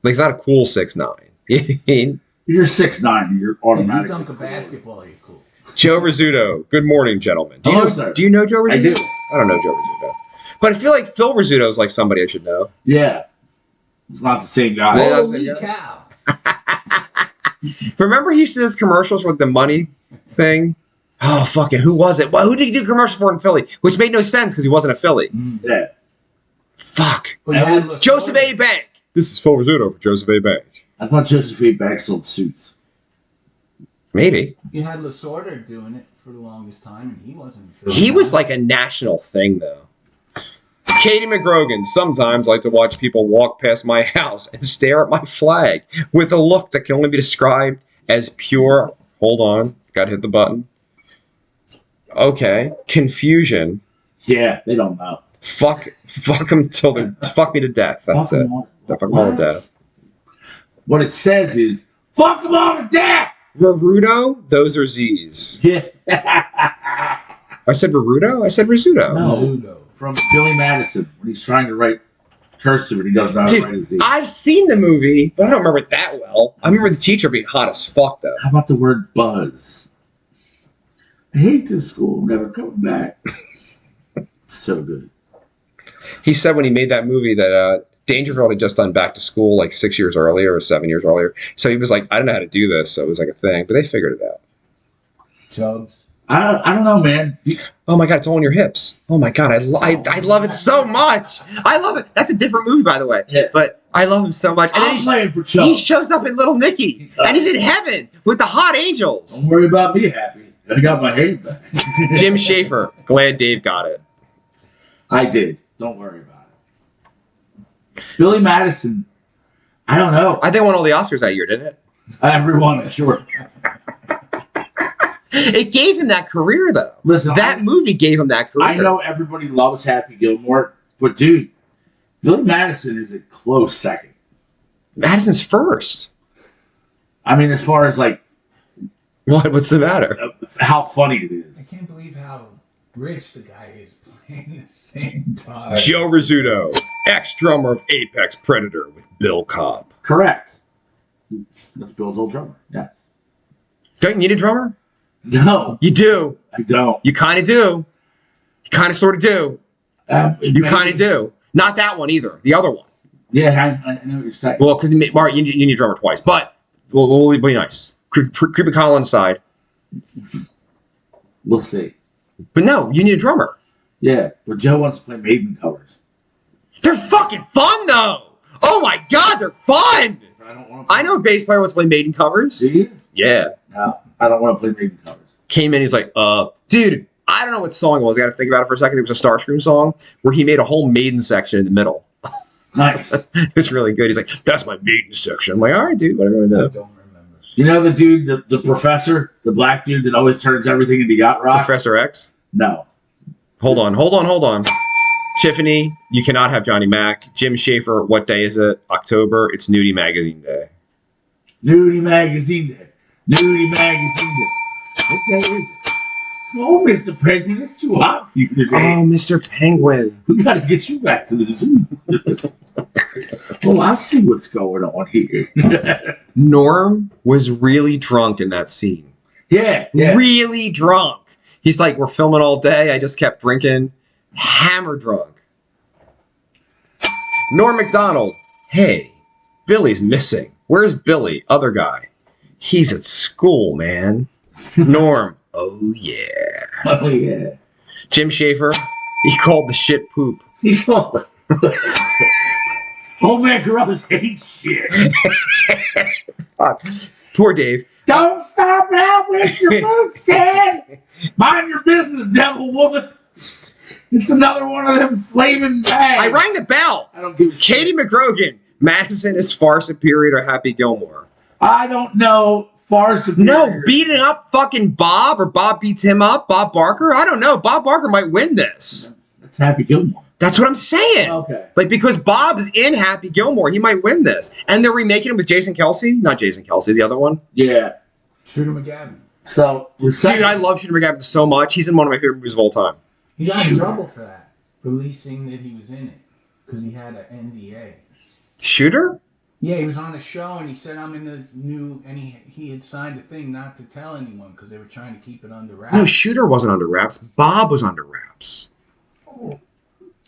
Like he's not a cool 6'9". You're 6'9", you're If you automatically. dunk a basketball, you're cool. Joe Rizzuto. Good morning, gentlemen. Hello, sir. Do you know Joe Rizzuto? I do. I don't know Joe Rizzuto, but I feel like Phil Rizzuto is like somebody I should know. Yeah. It's not the same guy. Yeah. Holy cow! Remember he used to do those commercials with the money thing? Oh, fucking, who was it? Well, who did he do a commercial for in Philly? Which made no sense because he wasn't a Philly. Yeah. Fuck. But you had Lasorda. Joseph A. Bank. This is Phil Rizzuto for Joseph A. Bank. I thought Joseph A. Bank sold suits. Maybe. You had Lasorda doing it for the longest time, and he wasn't. He was like a national thing, though. Katie McGrogan. Sometimes I like to watch people walk past my house and stare at my flag with a look that can only be described as pure. Hold on. Gotta hit the button. Okay. Confusion. Yeah, they don't know. Fuck them till they fuck me to death. That's Fuck it. 'em all. Fuck them all to death. What it says is, fuck them all to death! Raruto, those are Z's. Yeah. I said Raruto? I said Rizzuto. No. Zudo. From Billy Madison, when he's trying to write cursive and he doesn't know how to write a Dude, Z. I've seen the movie, but I don't remember it that well. I remember the teacher being hot as fuck, though. How about the word buzz? I hate this school. I'm never coming back. So good. He said when he made that movie that Dangerfield had just done Back to School like 6 years earlier or 7 years earlier. So he was like, I don't know how to do this. So it was like a thing, but they figured it out. Chubbs. I don't know, man. Oh my God, it's all on your hips. Oh my God, I love it so much. I love it. That's a different movie, by the way. Yeah. But I love him so much. And then I'm playing for he Chubb. shows up in Little Nicky, and he's in heaven with the hot angels. Don't worry about me happy. I got my hair back. Jim Schaefer, glad Dave got it. I did. Don't worry about it. Billy Madison, I don't know. I think it won all the Oscars that year, didn't it? Everyone, sure. It gave him that career, though. Listen, that movie gave him that career. I know everybody loves Happy Gilmore, but dude, Billy Madison is a close second. Madison's first. I mean, as far as like, what's the matter? How funny it I is. can't believe how rich the guy is playing the same time. Joe Rizzuto, ex-drummer of Apex Predator with Bill Cobb. Correct. That's Bill's old drummer. Yeah. Don't you need a drummer? No, You do. I don't. You kind of do. You kind of sort of do. You kind of do. Not that one either. The other one. Yeah, I know what you're saying. Well, because you need a drummer twice. But we'll be nice. Creepy Collins side. We'll see. But no, you need a drummer. Yeah, but Joe wants to play Maiden covers. They're fucking fun, though. Oh, my God, they're fun. I don't want to. I know a bass player wants to play Maiden covers. Do you? Yeah. No, I don't want to play Maiden covers. Came in, he's like, dude, I don't know what song it was. I got to think about it for a second. It was a Starscream song where he made a whole Maiden section in the middle. Nice. It was really good. He's like, that's my Maiden section. I'm like, all right, dude, whatever you I want to do. don't remember. You know the dude, the professor, the black dude that always turns everything into yacht rock? Professor X? No. Hold on. Tiffany, you cannot have Johnny Mac. Jim Schaefer, what day is it? October. It's Nudie Magazine Day. Nudie Magazine Day. Nudie Magazine Day. What day is it? Oh, Mr. Penguin, it's too hot for you today. Oh, Mr. Penguin. We got to get you back to the zoo. Well, I see what's going on here. Norm was really drunk in that scene. Yeah. Really drunk. He's like, we're filming all day. I just kept drinking. Hammer drunk. Norm MacDonald. Hey, Billy's missing. Where's Billy? Other guy. He's at school, man. Norm. Oh, yeah. Oh, yeah. Jim Schaefer. He called the shit poop. Old man Carruthers hates shit. Poor Dave. Don't stop out with your boots, Dad. Mind your business, devil woman. It's another one of them flaming bags. I rang the bell. I don't give a shit. Katie McGrogan. Madison is far superior to Happy Gilmore. I don't know. Far superior. No, beating up fucking Bob or Bob beats him up. Bob Barker. I don't know. Bob Barker might win this. That's Happy Gilmore. That's what I'm saying. Okay. Like, because Bob's in Happy Gilmore, he might win this. And they're remaking it with Jason Kelsey. Not Jason Kelsey, the other one. Yeah. Shooter McGavin. So, Dude, I love Shooter McGavin so much. He's in one of my favorite movies of all time. He got in trouble for that, releasing that he was in it, because he had an NDA. Shooter? Yeah, he was on a show and he said I'm in the new, and he had signed a thing not to tell anyone because they were trying to keep it under wraps. No, Shooter wasn't under wraps. Bob was under wraps.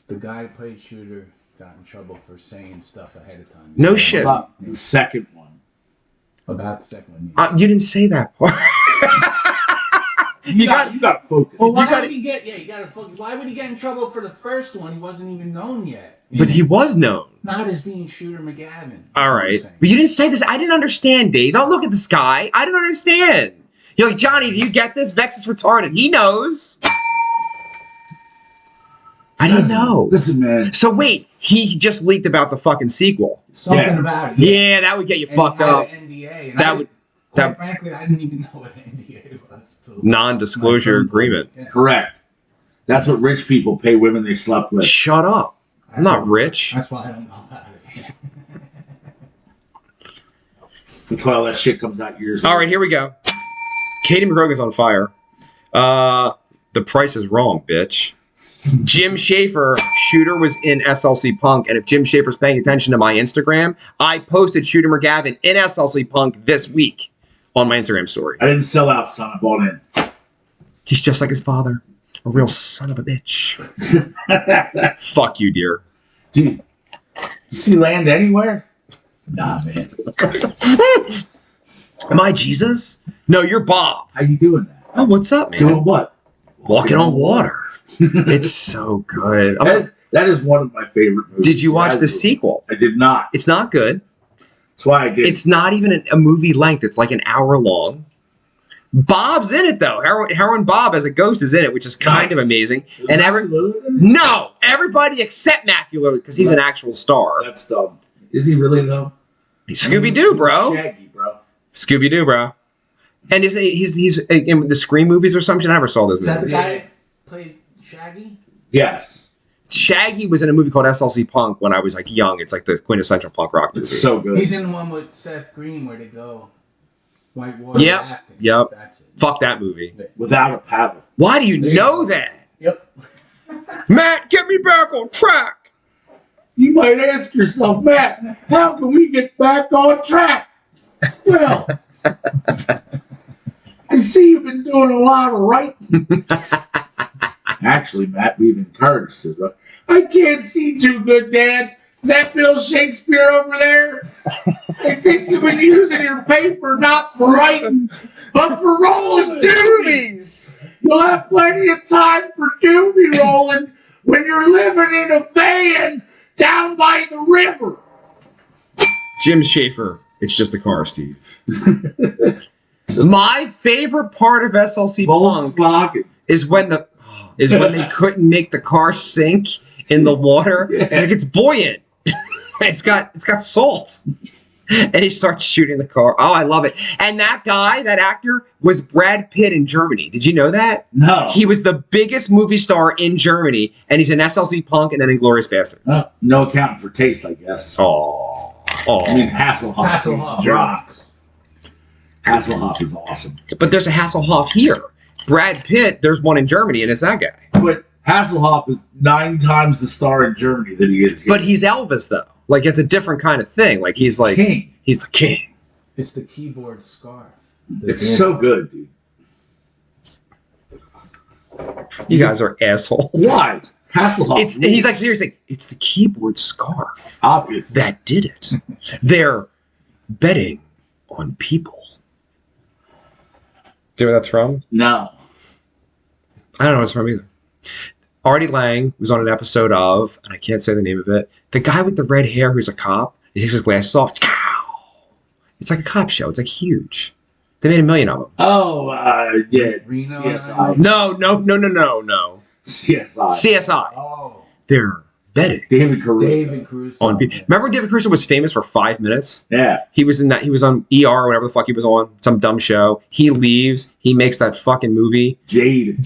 The guy who played Shooter got in trouble for saying stuff ahead of time. No shit. the second one. About the second one. You didn't say that part. You got to focus. Well, why you gotta- would he get? Yeah, you gotta focus. Why would he get in trouble for the first one? He wasn't even known yet. But he was known. Not as being Shooter McGavin. All right. But you didn't say this. I didn't understand, Dave. Don't look at this guy. I didn't understand. You're like, Johnny, do you get this? Vex is retarded. He knows. I didn't know. Listen, man. So wait, he just leaked about the fucking sequel. Something about it. Yeah, that would get you And fucked he had up. an NDA, and That would. Quite frankly, I didn't even know what an NDA was. Till Non-disclosure my son told me. agreement. Yeah. Correct. That's what rich people pay women they slept with. Shut up. I'm not rich. That's why I don't know about it. That's why all that shit comes out years ago. All right, here we go. Katie McGrogan's on fire. The price is wrong, bitch. Jim Schaefer, Shooter was in SLC Punk, and if Jim Schaefer's paying attention to my Instagram, I posted Shooter McGavin in SLC Punk this week on my Instagram story. I didn't sell out, son. I bought in. He's just like his father. A real son of a bitch. Fuck you, dear. Dude, you see Land Anywhere? Nah, man. Am I Jesus? No, you're Bob. How you doing that? Oh, what's up, man? Doing what? Walking on water. It's so good. That is one of my favorite movies. Did you watch the sequel? I did not. It's not good. That's why I did. It's not even a movie length. It's like an hour long. Bob's in it, though. Heroin Bob as a ghost is in it, which is kind of amazing. And everybody except Matthew Lillard, because he's an actual star. That's dumb. Is he really, though? Scooby-Doo, bro. Shaggy, bro. Scooby-Doo, bro. And he's in the Scream movies or something. I never saw those Is movies. that the guy that plays Shaggy? Yes. Shaggy was in a movie called SLC Punk when I was like young. It's like the quintessential punk rock movie. It's so good. He's in the one with Seth Green where they go whitewater Yep. rafting. Yep. That's it. Fuck that movie. Without a paddle. Why do you know that? Yep. Matt, get me back on track. You might ask yourself, Matt, how can we get back on track? Well, I see you've been doing a lot of writing. Actually, Matt, we've encouraged it. I can't see too good, Dad. Is that Bill Shakespeare over there? I think you've been using your paper not for writing, but for rolling doobies. You'll have plenty of time for doobie rolling when you're living in a van down by the river. Jim Schaefer. It's just a car, Steve. My favorite part of SLC Punk Volkswagen. is when they couldn't make the car sink in the water. Yeah. Like it's buoyant. it's got salt. And he starts shooting the car. Oh, I love it. And that guy, that actor, was Brad Pitt in Germany. Did you know that? No. He was the biggest movie star in Germany, and he's in SLC Punk and then in Inglourious Basterds. No accounting for taste, I guess. Oh. I mean, Hasselhoff. Hasselhoff rocks. Hasselhoff is awesome. But there's a Hasselhoff here. Brad Pitt, there's one in Germany, and it's that guy. But Hasselhoff is 9 times the star in Germany than he is here. But he's Elvis, though. Like, it's a different kind of thing. Like, he's like... king. He's the king. It's the keyboard scarf. It's so good, dude. You guys are assholes. Why? Hasselhoff. He's like, seriously, it's the keyboard scarf obvious. that did it. They're betting on people. Do you know where that's from? No. I don't know what it's from either. Artie Lang was on an episode of, and I can't say the name of it, the guy with the red hair who's a cop, he takes his glasses off. It's like a cop show. It's like huge. They made 1 million of them. Oh, yeah. Reno. CSI. No. CSI. CSI. Oh. They're betting David Caruso. David Cruz. on people. Remember David Caruso was famous for 5 minutes? Yeah. He was in that. He was on ER or whatever the fuck he was on. Some dumb show. He leaves. He makes that fucking movie. Jade.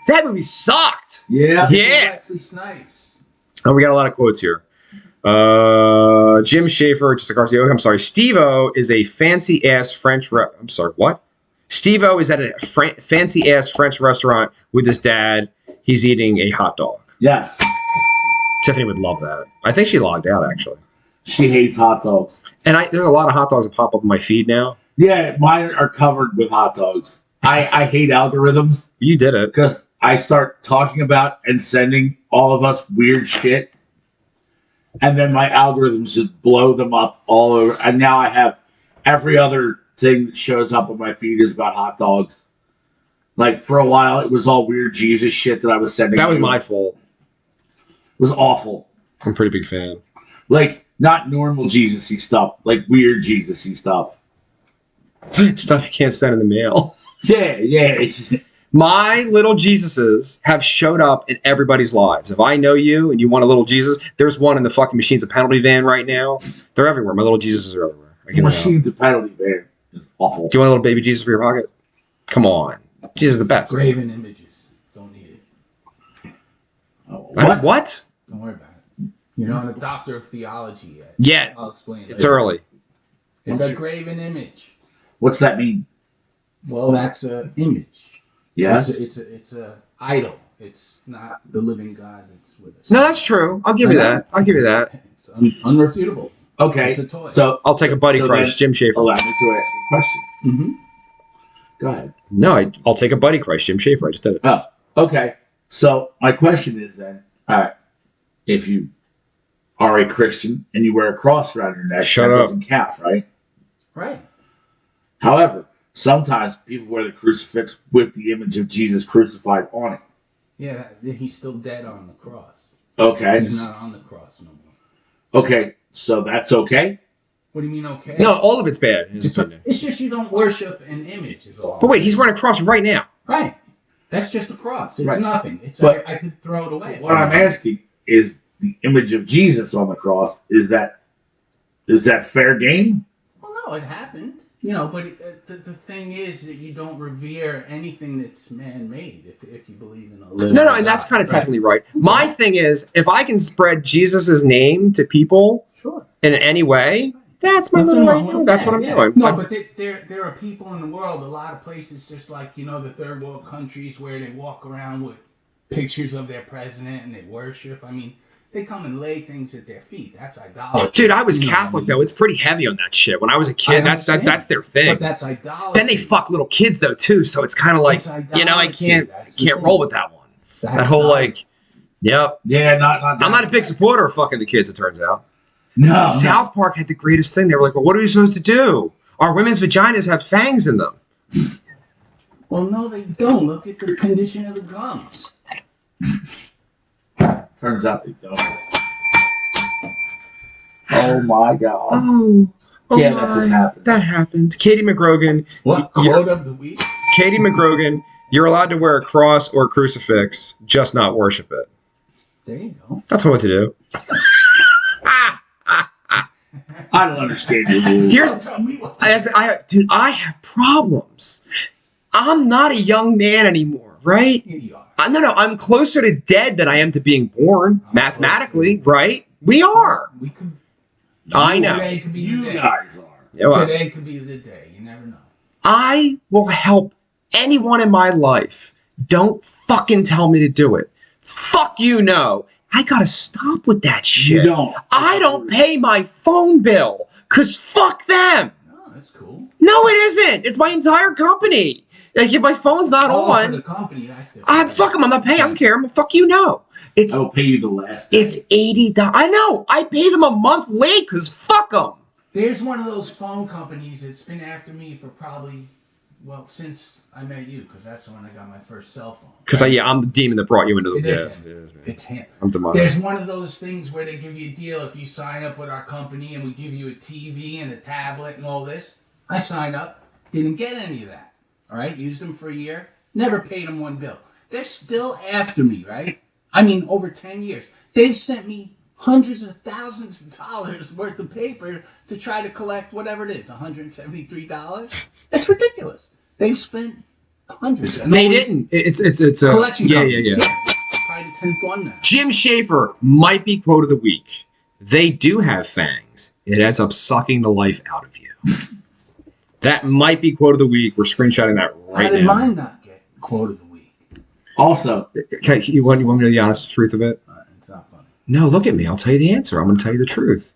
That movie sucked. Yeah. Yeah. Wesley Snipes. Oh, we got a lot of quotes here. Jim Schaefer, just a Garcia. I'm sorry. Steve-O is a fancy-ass French... I'm sorry, what? Steve-O is at a fancy-ass French restaurant with his dad. He's eating a hot dog. Yes. Tiffany would love that. I think she logged out, actually. She hates hot dogs. And there's a lot of hot dogs that pop up in my feed now. Yeah, mine are covered with hot dogs. I hate algorithms You did it. because I start talking about and sending all of us weird shit. And then my algorithms just blow them up all over. And now I have every other thing that shows up on my feed is about hot dogs. Like, for a while, it was all weird Jesus shit that I was sending. That was you. my fault. It was awful. I'm a pretty big fan. Like, not normal Jesus-y stuff. Like, weird Jesus-y stuff. Stuff you can't send in the mail. Yeah. My little Jesuses have showed up in everybody's lives. If I know you and you want a little Jesus, there's one in the fucking Machines of Penalty van right now. They're everywhere. My little Jesuses are everywhere. I give them out. Machines of Penalty Van is awful. Do you want a little baby Jesus for your pocket? Come on. Jesus is the best. Graven images. Don't need it. Oh, What? What? Don't worry about it. You're not a doctor of theology yet. Yeah. I'll explain it. It's early. It's a graven image. What's that mean? Well, that's an image. Yes. It's a idol. It's not the living God that's with us. No, that's true. I'll give you that. I'll give you that. It's unrefutable. Okay. It's a toy. So I'll take a buddy So crush, then- Jim Schaefer. allow me to ask a question. Mm-hmm. Go ahead. No, I'll take a buddy crush, Jim Schaefer. I just did it. Oh, okay. So my question is then, all right, if you are a Christian and you wear a cross around your neck, Shut that up. doesn't count, right? Right. However, sometimes people wear the crucifix with the image of Jesus crucified on it. Yeah, he's still dead on the cross. Okay. He's not on the cross no more. Okay. So that's okay? What do you mean, okay? No, all of it's bad. In his opinion. It's just you don't worship an image, is all. But wait, he's wearing a cross right now. Right. That's just a cross. It's Right. nothing. It's But- I could throw it away. What I'm asking is the image of Jesus on the cross, is that Is that fair game? Well, no, it happened. You know, but the thing is that you don't revere anything that's man-made if you believe in a living No, God, and that's kind of technically right. My thing is, if I can spread Jesus' name to people in any way, that's my little way. That's what I'm doing. No, but there are people in the world, a lot of places, just like, you know, the third world countries where they walk around with pictures of their president and they worship. I mean, they come and lay things at their feet. That's idolatry. Dude, I was Catholic, though. It's pretty heavy on that shit. When I was a kid, that's their thing. But that's idolatry. Then they fuck little kids, though, too. So it's kind of like, you know, I can't roll with that one. That whole, like, yep. Yeah, not I'm not a big supporter of fucking the kids, it turns out. No. South Park had the greatest thing. They were like, well, what are we supposed to do? Our women's vaginas have fangs in them. Well, no, they don't. Look at the condition of the gums. Turns out they don't. Oh my God. Oh Yeah, that didn't happen. That happened. Katie McGrogan. What? Quote of the week? Katie McGrogan, you're allowed to wear a cross or a crucifix, just not worship it. There you go. That's what to do. I don't understand your rules. Dude, I have problems. I'm not a young man anymore, right? Here you are. No, I'm closer to dead than I am to being born, mathematically, right? We are. We could. I know. Today could be You the day. guys are. Yeah, well, Today could be the day. You never know. I will help anyone in my life. Don't fucking tell me to do it. Fuck you, no. I gotta stop with that shit. You don't. I don't pay my phone bill, because fuck them. Oh, that's cool. No, it isn't. It's my entire company. Like, if my phone's not For on, the company, that's different. fuck them. I'm not paying. I don't care. I'm fuck you, no. I will pay you the last day. It's $80. I know. I pay them a month late because fuck them. There's one of those phone companies that's been after me for probably, well, since I met you, because that's when I got my first cell phone. Because I'm the demon that brought you into the... It is him. It is, man. It's him. I'm demonic. There's one of those things where they give you a deal if you sign up with our company and we give you a TV and a tablet and all this. I signed up, didn't get any of that. All right, used them for a year, never paid them one bill. They're still after me, right? I mean, over 10 years. They've sent me hundreds of thousands of dollars worth of paper to try to collect whatever it is, $173. That's ridiculous. They've spent hundreds. And They didn't. It's a... collection Yeah. companies. Probably the 10th one now. Jim Schaefer might be quote of the week. They do have fangs. It ends up sucking the life out of you. That might be quote of the week. We're screenshotting that right How did now. mine not get quote of the week? Also, Okay, you want me to know the honest truth of it? It's not funny. No, look at me. I'll tell you the answer. I'm going to tell you the truth.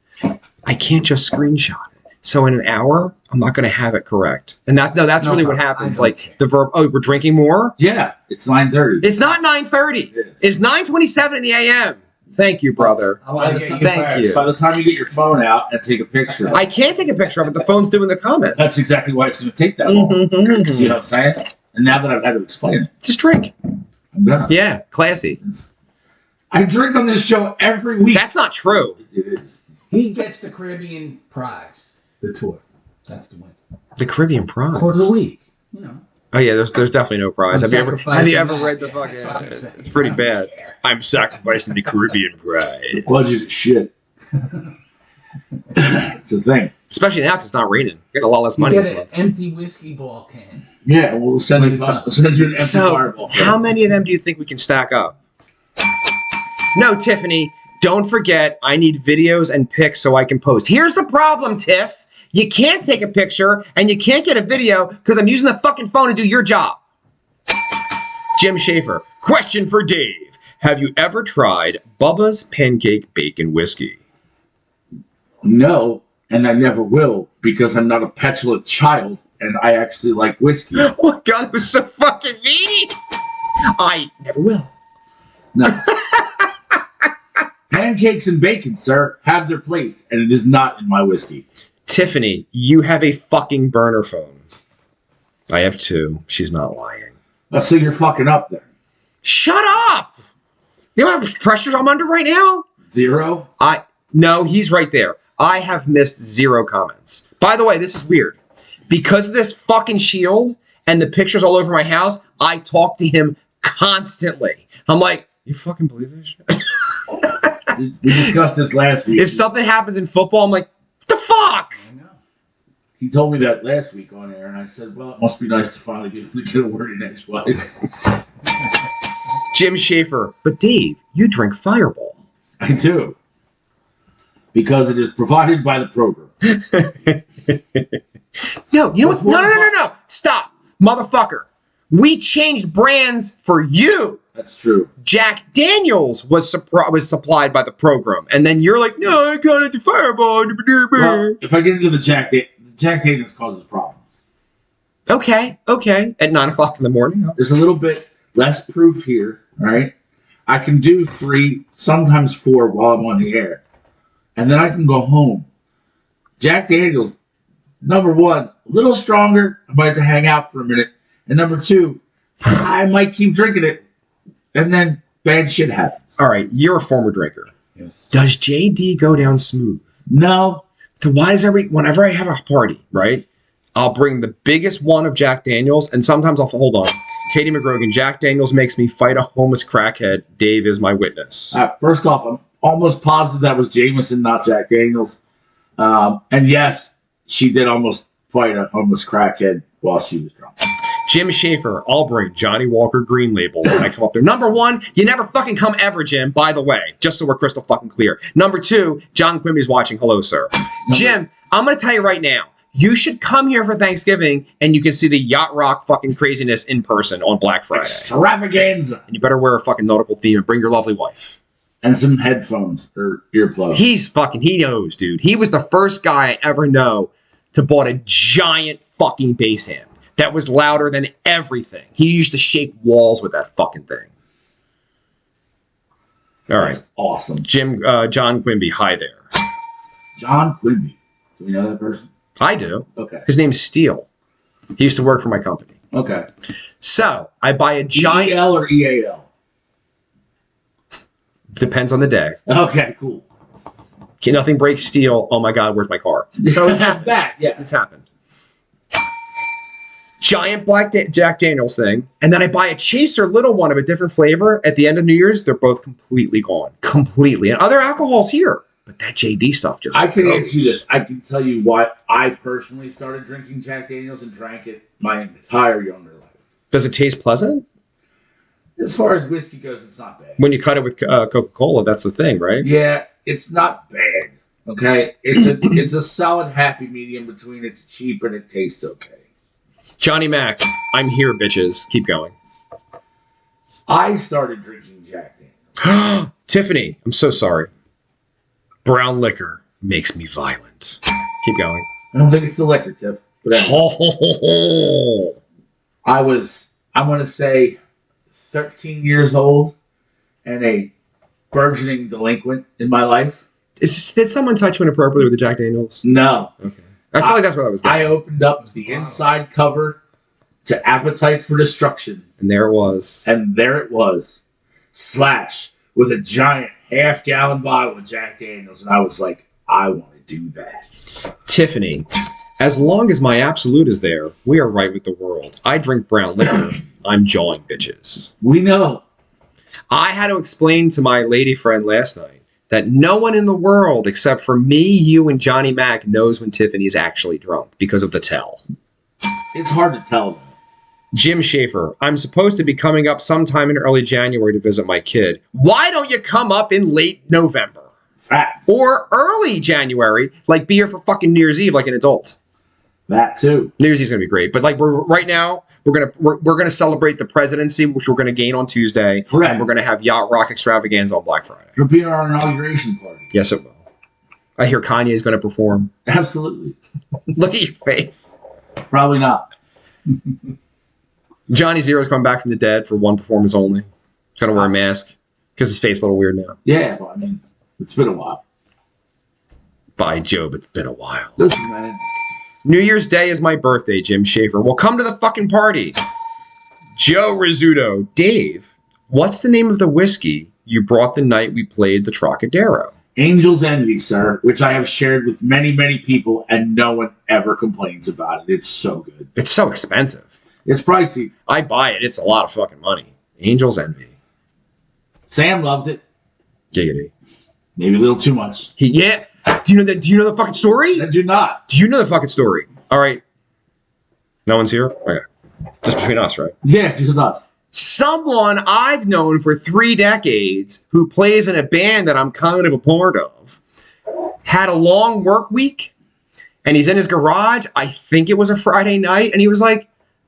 I can't just screenshot it. So in an hour, I'm not going to have it correct. And that's No really what problem. happens. I don't Like care. the verb, oh, we're drinking more? yeah, it's 9:30. It's not 9:30. It is. It's 9:27 in the a.m. Thank you, brother. I want to get you Thank first. you. By the time you get your phone out and take a picture, I can't take a picture of it. The phone's doing the comment. that's exactly why it's going to take that long. See what I'm saying? And now that I've had to explain it, Just drink. I'm done. Yeah, classy. I drink on this show every week. That's not true. It is. He gets the Caribbean prize, the tour. That's the win. The Caribbean prize. Quote of the week. You know. Oh yeah, there's definitely no prize. I'm Have you ever sacrificing read that. the Yeah, fucking? that's what I'm saying. It's pretty I don't bad. care. I'm sacrificing the Caribbean prize. Budget is shit. It's a thing. Especially now because it's not raining. Getting a lot less You money get this an month. empty whiskey ball can. Yeah, we'll send you. But it's done. We'll send you an empty So, fireball. how many of them do you think we can stack up? No, Tiffany, don't forget I need videos and pics so I can post. Here's the problem, Tiff. You can't take a picture and you can't get a video because I'm using the fucking phone to do your job. Jim Schaefer, question for Dave. Have you ever tried Bubba's Pancake Bacon Whiskey? No, and I never will because I'm not a petulant child and I actually like whiskey. Oh my god, it was so fucking mean. I never will. No. Pancakes and bacon, sir, have their place, and it is not in my whiskey. Tiffany, you have a fucking burner phone. I have two. She's not lying. Let's say you're fucking up there. Shut up! You know how much pressure I'm under right now? 0? No, he's right there. I have missed 0 comments. By the way, this is weird. Because of this fucking shield and the pictures all over my house, I talk to him constantly. I'm like, you fucking believe this shit? We discussed this last week. If something happens in football, I'm like, what the fuck? I know. He told me that last week on air, and I said, well, it must be nice to finally be able to get a word in edgewise. Jim Schaefer. But Dave, you drink Fireball. I do. Because it is provided by the program. No, you know what? No. Stop. Motherfucker. We changed brands for you. That's true. Jack Daniels was supplied by the program. And then you're like, no, I got it to Fireball. Well, if I get into the Jack Daniels causes problems. Okay. At 9 o'clock in the morning. There's a little bit less proof here, all right? I can do 3, sometimes 4 while I'm on the air. And then I can go home. Jack Daniels, number 1, a little stronger. I might have to hang out for a minute. And number 2, I might keep drinking it. And then bad shit happens. All right, you're a former drinker. Yes. Does JD go down smooth? No. So why does whenever I have a party, right, I'll bring the biggest one of Jack Daniels, and sometimes hold on. Katie McGrogan, Jack Daniels makes me fight a homeless crackhead. Dave is my witness. First off, I'm almost positive that was Jameson, not Jack Daniels. And yes, she did almost fight a homeless crackhead while she was drunk. Jim Schaefer, I'll bring Johnny Walker Green Label when I come up there. Number 1, you never fucking come ever, Jim, by the way, just so we're crystal fucking clear. Number 2, John Quimby's watching. Hello, sir. Jim, I'm going to tell you right now, you should come here for Thanksgiving and you can see the yacht rock fucking craziness in person on Black Friday. Extravaganza. And you better wear a fucking nautical theme and bring your lovely wife. And some headphones or earplugs. He knows, dude. He was the first guy I ever know to bought a giant fucking bass amp that was louder than everything. He used to shake walls with that fucking thing. All right. That's awesome. John Quimby, hi there. John Quimby. Do we know that person? I do. Okay. His name's Steele. He used to work for my company. Okay. So, I buy a giant... E-L or E-A-L? Depends on the day. Okay, cool. Nothing breaks steel. Oh my God, where's my car? So it's happened. It's happened. Giant black Jack Daniels thing. And then I buy a chaser little one of a different flavor. At the end of New Year's, they're both completely gone. Completely. And other alcohol's here. But that JD stuff just I can goes. answer you this. I can tell you why I personally started drinking Jack Daniels and drank it my entire younger life. Does it taste pleasant? As far as whiskey goes, it's not bad. When you cut it with Coca-Cola, that's the thing, right? Yeah, it's not bad. Okay? It's a solid happy medium between it's cheap and it tastes okay. Johnny Mac, I'm here, bitches. Keep going. I started drinking Jack Daniels. Tiffany, I'm so sorry. Brown liquor makes me violent. Keep going. I don't think it's the liquor, Tiff. But anyway, I want to say 13 years old and a burgeoning delinquent in my life. Did someone touch you inappropriately with the Jack Daniels? No. Okay. I feel like that's what I was getting. I opened up the inside cover to Appetite for Destruction. And there it was. And there it was. Slash with a giant half-gallon bottle of Jack Daniels. And I was like, I want to do that. Tiffany, as long as my absolute is there, we are right with the world. I drink brown liquor. I'm jawing bitches. We know. I had to explain to my lady friend last night that no one in the world except for me, you, and Johnny Mac knows when Tiffany's actually drunk because of the tell. It's hard to tell, though. Jim Schaefer, I'm supposed to be coming up sometime in early January to visit my kid. Why don't you come up in late November? Facts. Or early January, like be here for fucking New Year's Eve like an adult. That too. New Year's Eve's gonna be great, but like right now we're gonna celebrate the presidency, which we're gonna gain on Tuesday. Correct. And we're gonna have Yacht Rock Extravaganza on Black Friday. It'll be our inauguration party. Yes, it will. I hear Kanye's gonna perform. Absolutely. Look at your face. Probably not. Johnny Zero's coming back from the dead for one performance only. He's gonna wear a mask because his face is a little weird now. Yeah, well, I mean, it's been a while. By Job, it's been a while. Listen, man. New Year's Day is my birthday, Jim Schaefer. Well, come to the fucking party. Joe Rizzuto. Dave, what's the name of the whiskey you brought the night we played the Trocadero? Angel's Envy, sir, which I have shared with many, many people, and no one ever complains about it. It's so good. It's so expensive. It's pricey. I buy it. It's a lot of fucking money. Angel's Envy. Sam loved it. Giggity. Maybe a little too much. Yeah. Do you know the fucking story? I do not. Do you know the fucking story? All right. No one's here? Okay. Just between us, right? Yeah, just us. Someone I've known for 3 decades who plays in a band that I'm kind of a part of had a long work week, and he's in his garage. I think it was a Friday night, and he was like,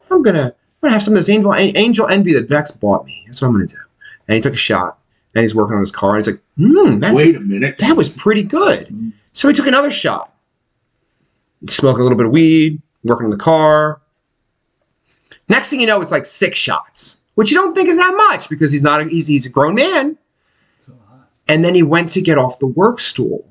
I'm gonna have some of this Angel Envy that Vex bought me. That's what I'm gonna do. And he took a shot, and he's working on his car, and he's like, wait a minute. That was pretty good. So he took another shot. Smoking a little bit of weed, working on the car. Next thing you know, it's like 6 shots, which you don't think is that much because he's a grown man. And then he went to get off the work stool,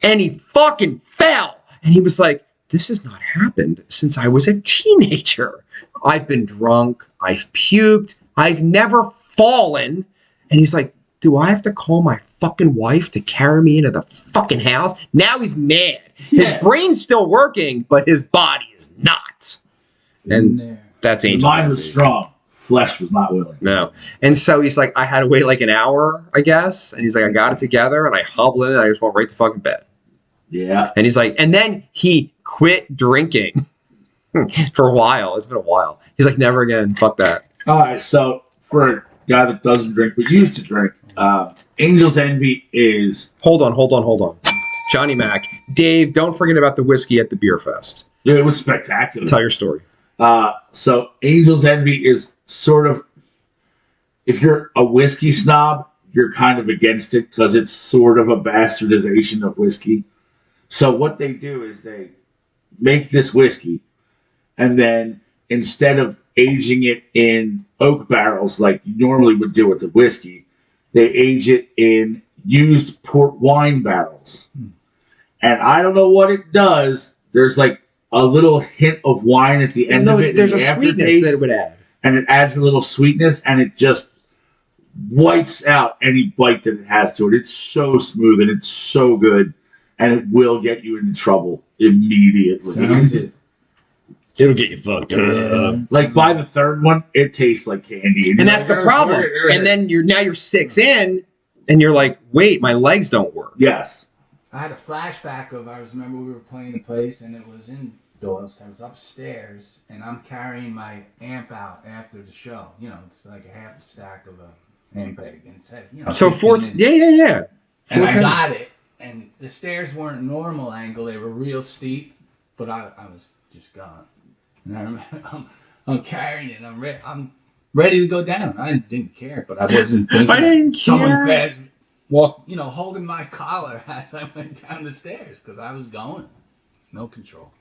and he fucking fell. And he was like, this has not happened since I was a teenager. I've been drunk. I've puked. I've never fallen. And he's like, do I have to call my fucking wife to carry me into the fucking house? Now he's mad. Yeah. His brain's still working, but his body is not. And that's Angel. Mine was strong. Flesh was not willing. No. And so he's like, I had to wait like an hour, I guess. And he's like, I got it together, and I hobbled in, and I just went right to fucking bed. Yeah. And he's like, and then he quit drinking for a while. It's been a while. He's like, never again. Fuck that. All right. So for a guy that doesn't drink but used to drink, Angel's Envy is... Hold on. Johnny Mac. Dave, don't forget about the whiskey at the beer fest. Yeah, it was spectacular. Tell your story. So Angel's Envy is sort of... If you're a whiskey snob, you're kind of against it because it's sort of a bastardization of whiskey. So what they do is they make this whiskey, and then instead of aging it in oak barrels like you normally would do with the whiskey, they age it in used port wine barrels. And I don't know what it does. There's like a little hint of wine at the end of it. There's a sweetness that it would add. And it adds a little sweetness, and it just wipes out any bite that it has to it. It's so smooth, and it's so good. And it will get you into trouble immediately. It'll get you fucked up. Like by the third one, it tastes like candy. And that's the problem. And then you're 6 in, and you're like, wait, my legs don't work. Yes. I had a flashback of, I remember we were playing a place, and it was in Doylestown. I was upstairs, and I'm carrying my amp out after the show. You know, it's like a half stack of a Ampeg, and it's heavy. You know, so 4, yeah. And I got it. And the stairs weren't normal angle; they were real steep. But I was just gone. And I remember I'm carrying it. And I'm ready to go down. I didn't care, but I wasn't thinking. I didn't care. Someone passed, holding my collar as I went down the stairs because I was going. No control.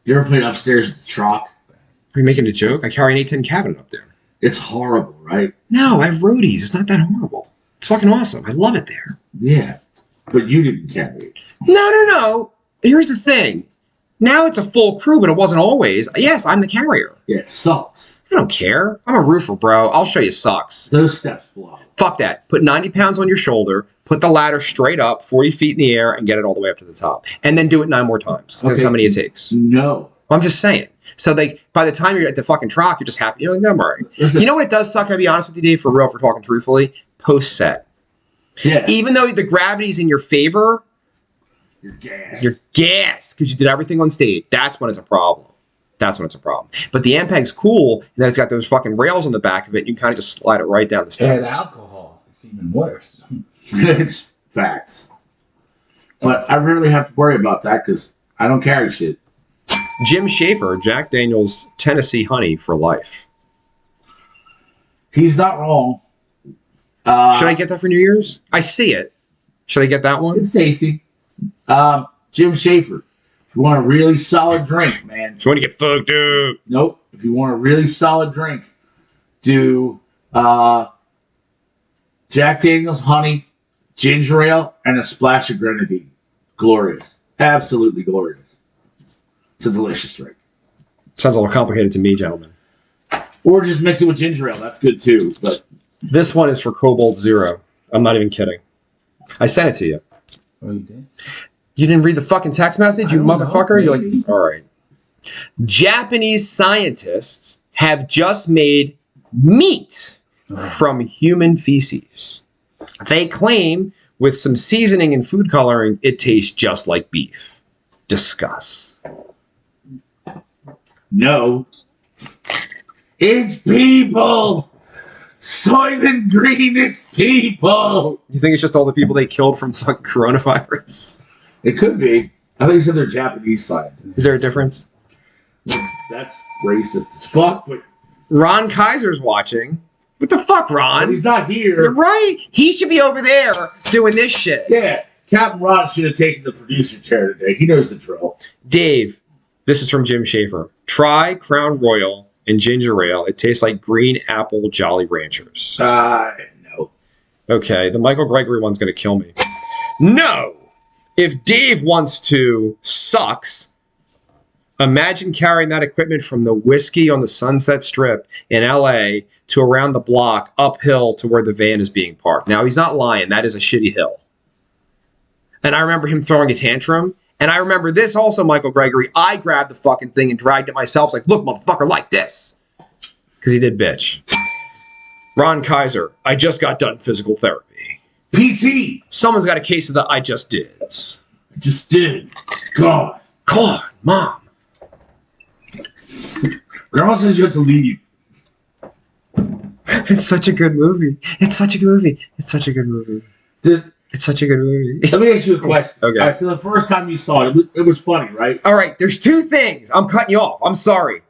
You ever played upstairs with the truck? Are you making a joke? I carry an 810 cabinet up there. It's horrible, right? No, I have roadies. It's not that horrible. It's fucking awesome. I love it there. Yeah. But you didn't carry it. No. Here's the thing. Now it's a full crew, but it wasn't always. Yes, I'm the carrier. Yeah, it sucks. I don't care. I'm a roofer, bro. I'll show you sucks. Those steps blow. Fuck that. Put 90 pounds on your shoulder, put the ladder straight up, 40 feet in the air, and get it all the way up to the top. And then do it 9 more times. That's how many it takes. No. Well, I'm just saying. So by the time you're at the fucking truck, you're just happy. You're like, I'm all right. You know what does suck, I'll be honest with you, Dave, for real, for talking truthfully? Post-set. Yeah. Even though the gravity's in your favor, you're gassed. You're gassed because you did everything on stage. That's when it's a problem. But the Ampeg's cool, and then it's got those fucking rails on the back of it. And you can kind of just slide it right down the stairs. And alcohol. It's even worse. It's facts. But I rarely have to worry about that because I don't carry shit. Jim Schaefer, Jack Daniels Tennessee Honey for life. He's not wrong. Should I get that for New Year's? I see it. Should I get that one? It's tasty. Jim Schaefer. If you want a really solid drink, man. If you want to get fucked up. Nope. If you want a really solid drink, do Jack Daniels Honey, ginger ale, and a splash of grenadine. Glorious. Absolutely glorious. It's a delicious drink. Sounds a little complicated to me, gentlemen. Or just mix it with ginger ale. That's good too. But this one is for Cobalt Xero. I'm not even kidding. I sent it to you. Oh, you did? You didn't read the fucking text message, you motherfucker? You're like, all right. Japanese scientists have just made meat from human feces. They claim With some seasoning and food coloring, it tastes just like beef. Discuss. No. It's people! Soylent Green is people! You think it's just all the people they killed from fucking coronavirus? It could be. I think you said they're Japanese scientists. Is there a difference? That's racist as fuck, but... Ron Kaiser's watching. What the fuck, Ron? But he's not here. You're right. He should be over there doing this shit. Yeah, Captain Ron should have taken the producer chair today. He knows the drill. Dave, this is from Jim Schaefer. Try Crown Royal and ginger ale. It tastes like green apple Jolly Ranchers. No. Okay, the Michael Gregory one's going to kill me. No! If Dave wants to sucks, imagine carrying that equipment from the Whiskey on the Sunset Strip in L.A. to around the block uphill to where the van is being parked. Now, he's not lying. That is a shitty hill. And I remember him throwing a tantrum. And I remember this also, Michael Gregory. I grabbed the fucking thing and dragged it myself. It's like, look, motherfucker, like this. Because he did bitch. Ron Kaiser, I just got done physical therapy. PC! Someone's got a case of the I just did. I just did. God. God, Mom. Grandma says you have to leave. It's such a good movie. It's such a good movie. It's such a good movie. It's such a good movie. Let me ask you a question. Okay. All right, so the first time you saw it was funny, right? All right, there's two things. I'm cutting you off. I'm sorry.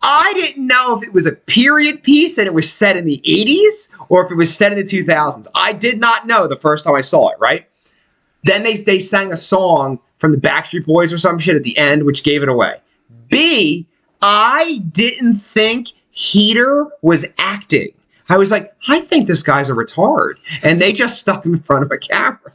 I didn't know if it was a period piece and it was set in the 80s or if it was set in the 2000s. I did not know the first time I saw it, right? Then they sang a song from the Backstreet Boys or some shit at the end, which gave it away. B, I didn't think Heater was acting. I was like, I think this guy's a retard. And they just stuck him in front of a camera.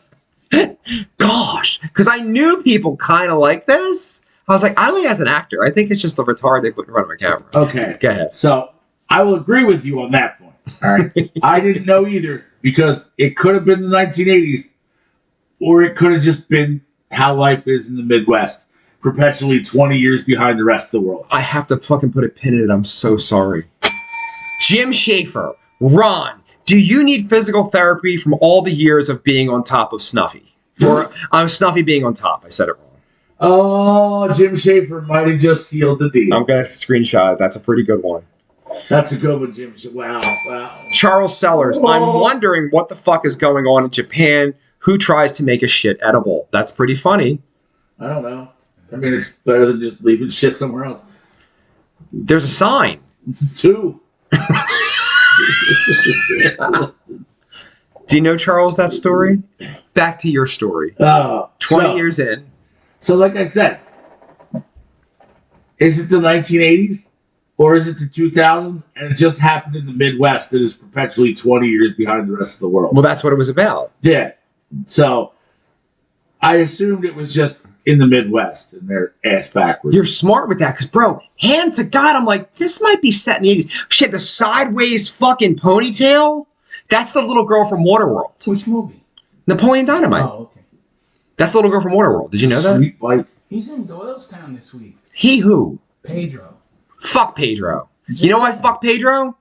Gosh, because I knew people kind of like this. I was like, I don't think as an actor. I think it's just a retard they put in front of a camera. Okay. Go ahead. So I will agree with you on that point. All right. I didn't know either because it could have been the 1980s or it could have just been how life is in the Midwest. Perpetually 20 years behind the rest of the world. I have to fucking put a pin in it. I'm so sorry. Jim Schaefer. Ron, do you need physical therapy from all the years of being on top of Snuffy? Or Snuffy being on top. I said it wrong. Oh, Jim Schaefer might have just sealed the deal. I'm going to screenshot it. That's a pretty good one. That's a good one, Jim. Wow. Charles Sellers. Oh. I'm wondering what the fuck is going on in Japan. Who tries to make a shit edible? That's pretty funny. I don't know. I mean, it's better than just leaving shit somewhere else. There's a sign. 2. Do you know, Charles, that story? Back to your story. 20 years in. So, like I said, is it the 1980s or is it the 2000s? And it just happened in the Midwest that is perpetually 20 years behind the rest of the world. Well, that's what it was about. Yeah. So, I assumed it was just in the Midwest and they're ass backwards. You're smart with that because, bro, hand to God, I'm like, this might be set in the 80s. Shit, the sideways fucking ponytail? That's the little girl from Waterworld. Which movie? Napoleon Dynamite. Oh, okay. That's the little girl from Waterworld. Did you know that? Sweet bite. He's in Doylestown this week. He who? Pedro. Fuck Pedro. You know why fuck Pedro?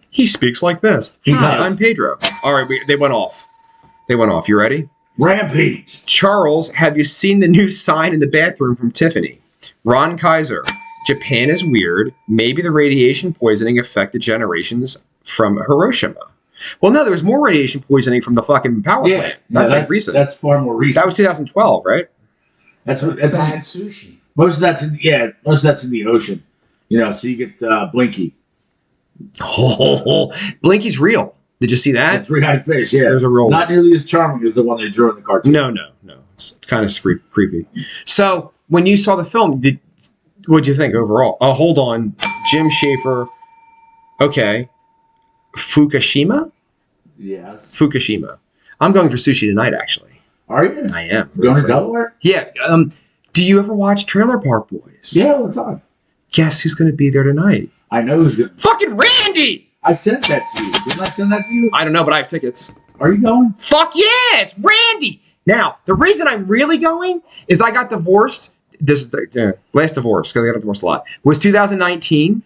He speaks like this. He Hi, does. I'm Pedro. All right, they went off. They went off. You ready? Rampage. Charles, have you seen the new sign in the bathroom from Tiffany? Ron Kaiser. Japan is weird. Maybe the radiation poisoning affected generations from Hiroshima. Well, no, there was more radiation poisoning from the fucking power plant. That's like recent. That's far more recent. That was 2012, right? That's Bad sushi. most of that's in the ocean. You know, so you get Blinky. Oh, Blinky's real. Did you see The that? three-eyed fish, yeah. There's a real Not nearly as charming as the one they drew in the cartoon. No. It's kind of creepy. So, when you saw the film, what'd you think overall? Oh, hold on. Jim Schaefer. Okay. Fukushima? Yes. Fukushima. I'm going for sushi tonight, actually. Are you? I am. Going to Delaware? Yeah. Do you ever watch Trailer Park Boys? Yeah, all the time. Guess who's going to be there tonight? I know who's going to... Fucking Randy! I sent that to you. Didn't I send that to you? I don't know, but I have tickets. Are you going? Fuck yeah! It's Randy! Now, the reason I'm really going is I got divorced. This is the last divorce, because I got divorced a lot. Was 2019.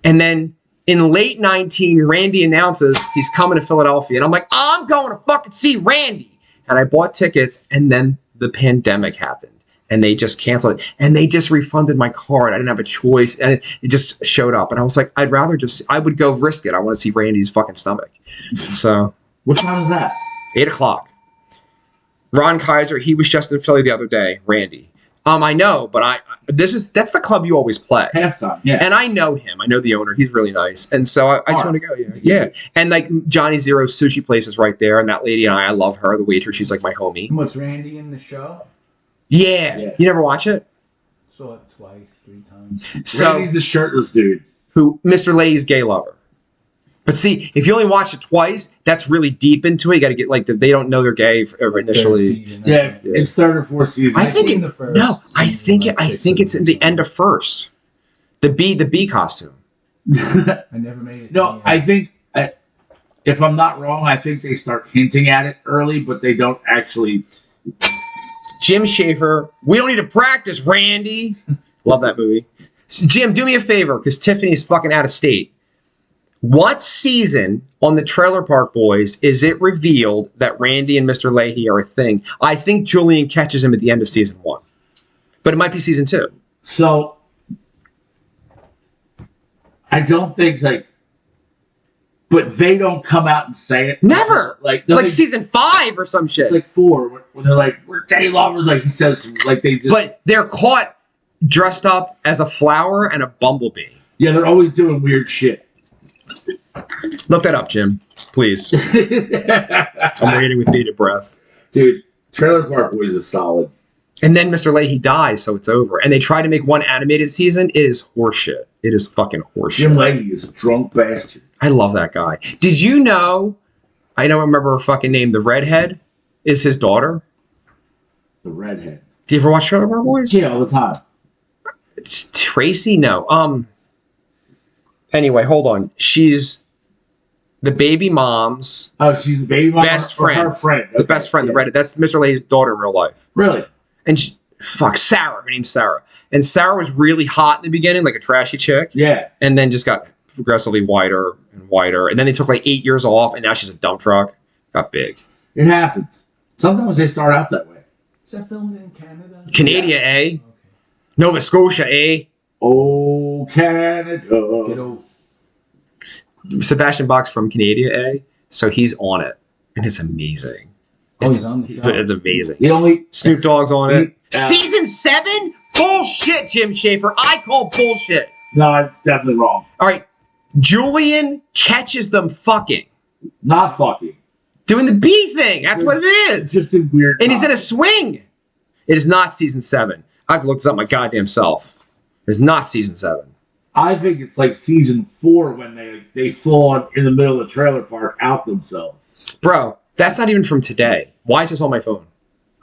And then in late 19, Randy announces he's coming to Philadelphia. And I'm like, I'm going to fucking see Randy. and I bought tickets, and then the pandemic happened. And they just canceled it. And they just refunded my card. I didn't have a choice. And it just showed up. And I was like, I would go risk it. I want to see Randy's fucking stomach. So. What time was that? 8 o'clock. Ron Kaiser, he was just in Philly the other day. Randy. I know, but that's the club you always play. Halftime, yeah. And I know him. I know the owner. He's really nice. And so I just want to go. Yeah. And like Johnny Zero's sushi place is right there. And that lady and I love her. The waitress, she's like my homie. What's Randy in the show? Yeah. You never watch it? Saw it twice, 3 times. So Randy's the shirtless dude. Who Mr. Lay's gay lover. But see, if you only watch it twice, that's really deep into it. You got to get like they don't know they're gay initially. It's third or fourth season. I think the first. No, I think it's in the end of first. The bee costume. I never made it. No, I think if I'm not wrong, I think they start hinting at it early, but they don't actually. Jim Schaefer, we don't need to practice, Randy. Love that movie. So, Jim, do me a favor, because Tiffany's fucking out of state. What season on the Trailer Park Boys is it revealed that Randy and Mr. Leahy are a thing? I think Julian catches him at the end of season 1. But it might be season 2. So, I don't think, but they don't come out and say it. Never! Like season 5 or some shit. It's like 4, when they're like, we're gay lovers, like he says, like they just... But they're caught dressed up as a flower and a bumblebee. Yeah, they're always doing weird shit. Look that up, Jim. Please. I'm waiting with bated breath. Dude, Trailer Park Boys is solid. And then Mr. Leahy dies, so it's over. And they try to make one animated season. It is horseshit. It is fucking horseshit. Jim Leahy is a drunk bastard. I love that guy. Did you know, I don't remember her fucking name, the redhead is his daughter? The redhead. Do you ever watch Trailer Park Boys? Yeah, all the time. Tracy? No. Anyway, hold on. She's the baby mom's. Oh, she's the baby mom's best friend. Her friend. Okay. The best friend, the redhead. That's Mr. Leahy's daughter in real life. Really? And Sarah. Her name's Sarah. And Sarah was really hot in the beginning, like a trashy chick. Yeah. And then just got progressively whiter and whiter. And then they took like 8 years off, and now she's a dump truck. Got big. It happens. Sometimes they start out that way. Is that filmed in Canada? Canada, yeah. eh? Okay. Nova Scotia, eh? Oh, Canada. Sebastian Bach's from Canada, eh? So he's on it. And it's amazing. He's on the show. It's amazing. Snoop Dogg's on it. Season 7? Bullshit, Jim Schaefer. I call bullshit. No, it's definitely wrong. All right. Julian catches them fucking. Not fucking. Doing the bee thing. That's what it is. Just a weird. And he's in a swing. It is not season 7. I've looked this up my goddamn self. It's not season 7. I think it's like season 4 when they full on in the middle of the trailer park out themselves. Bro, that's not even from today. Why is this on my phone?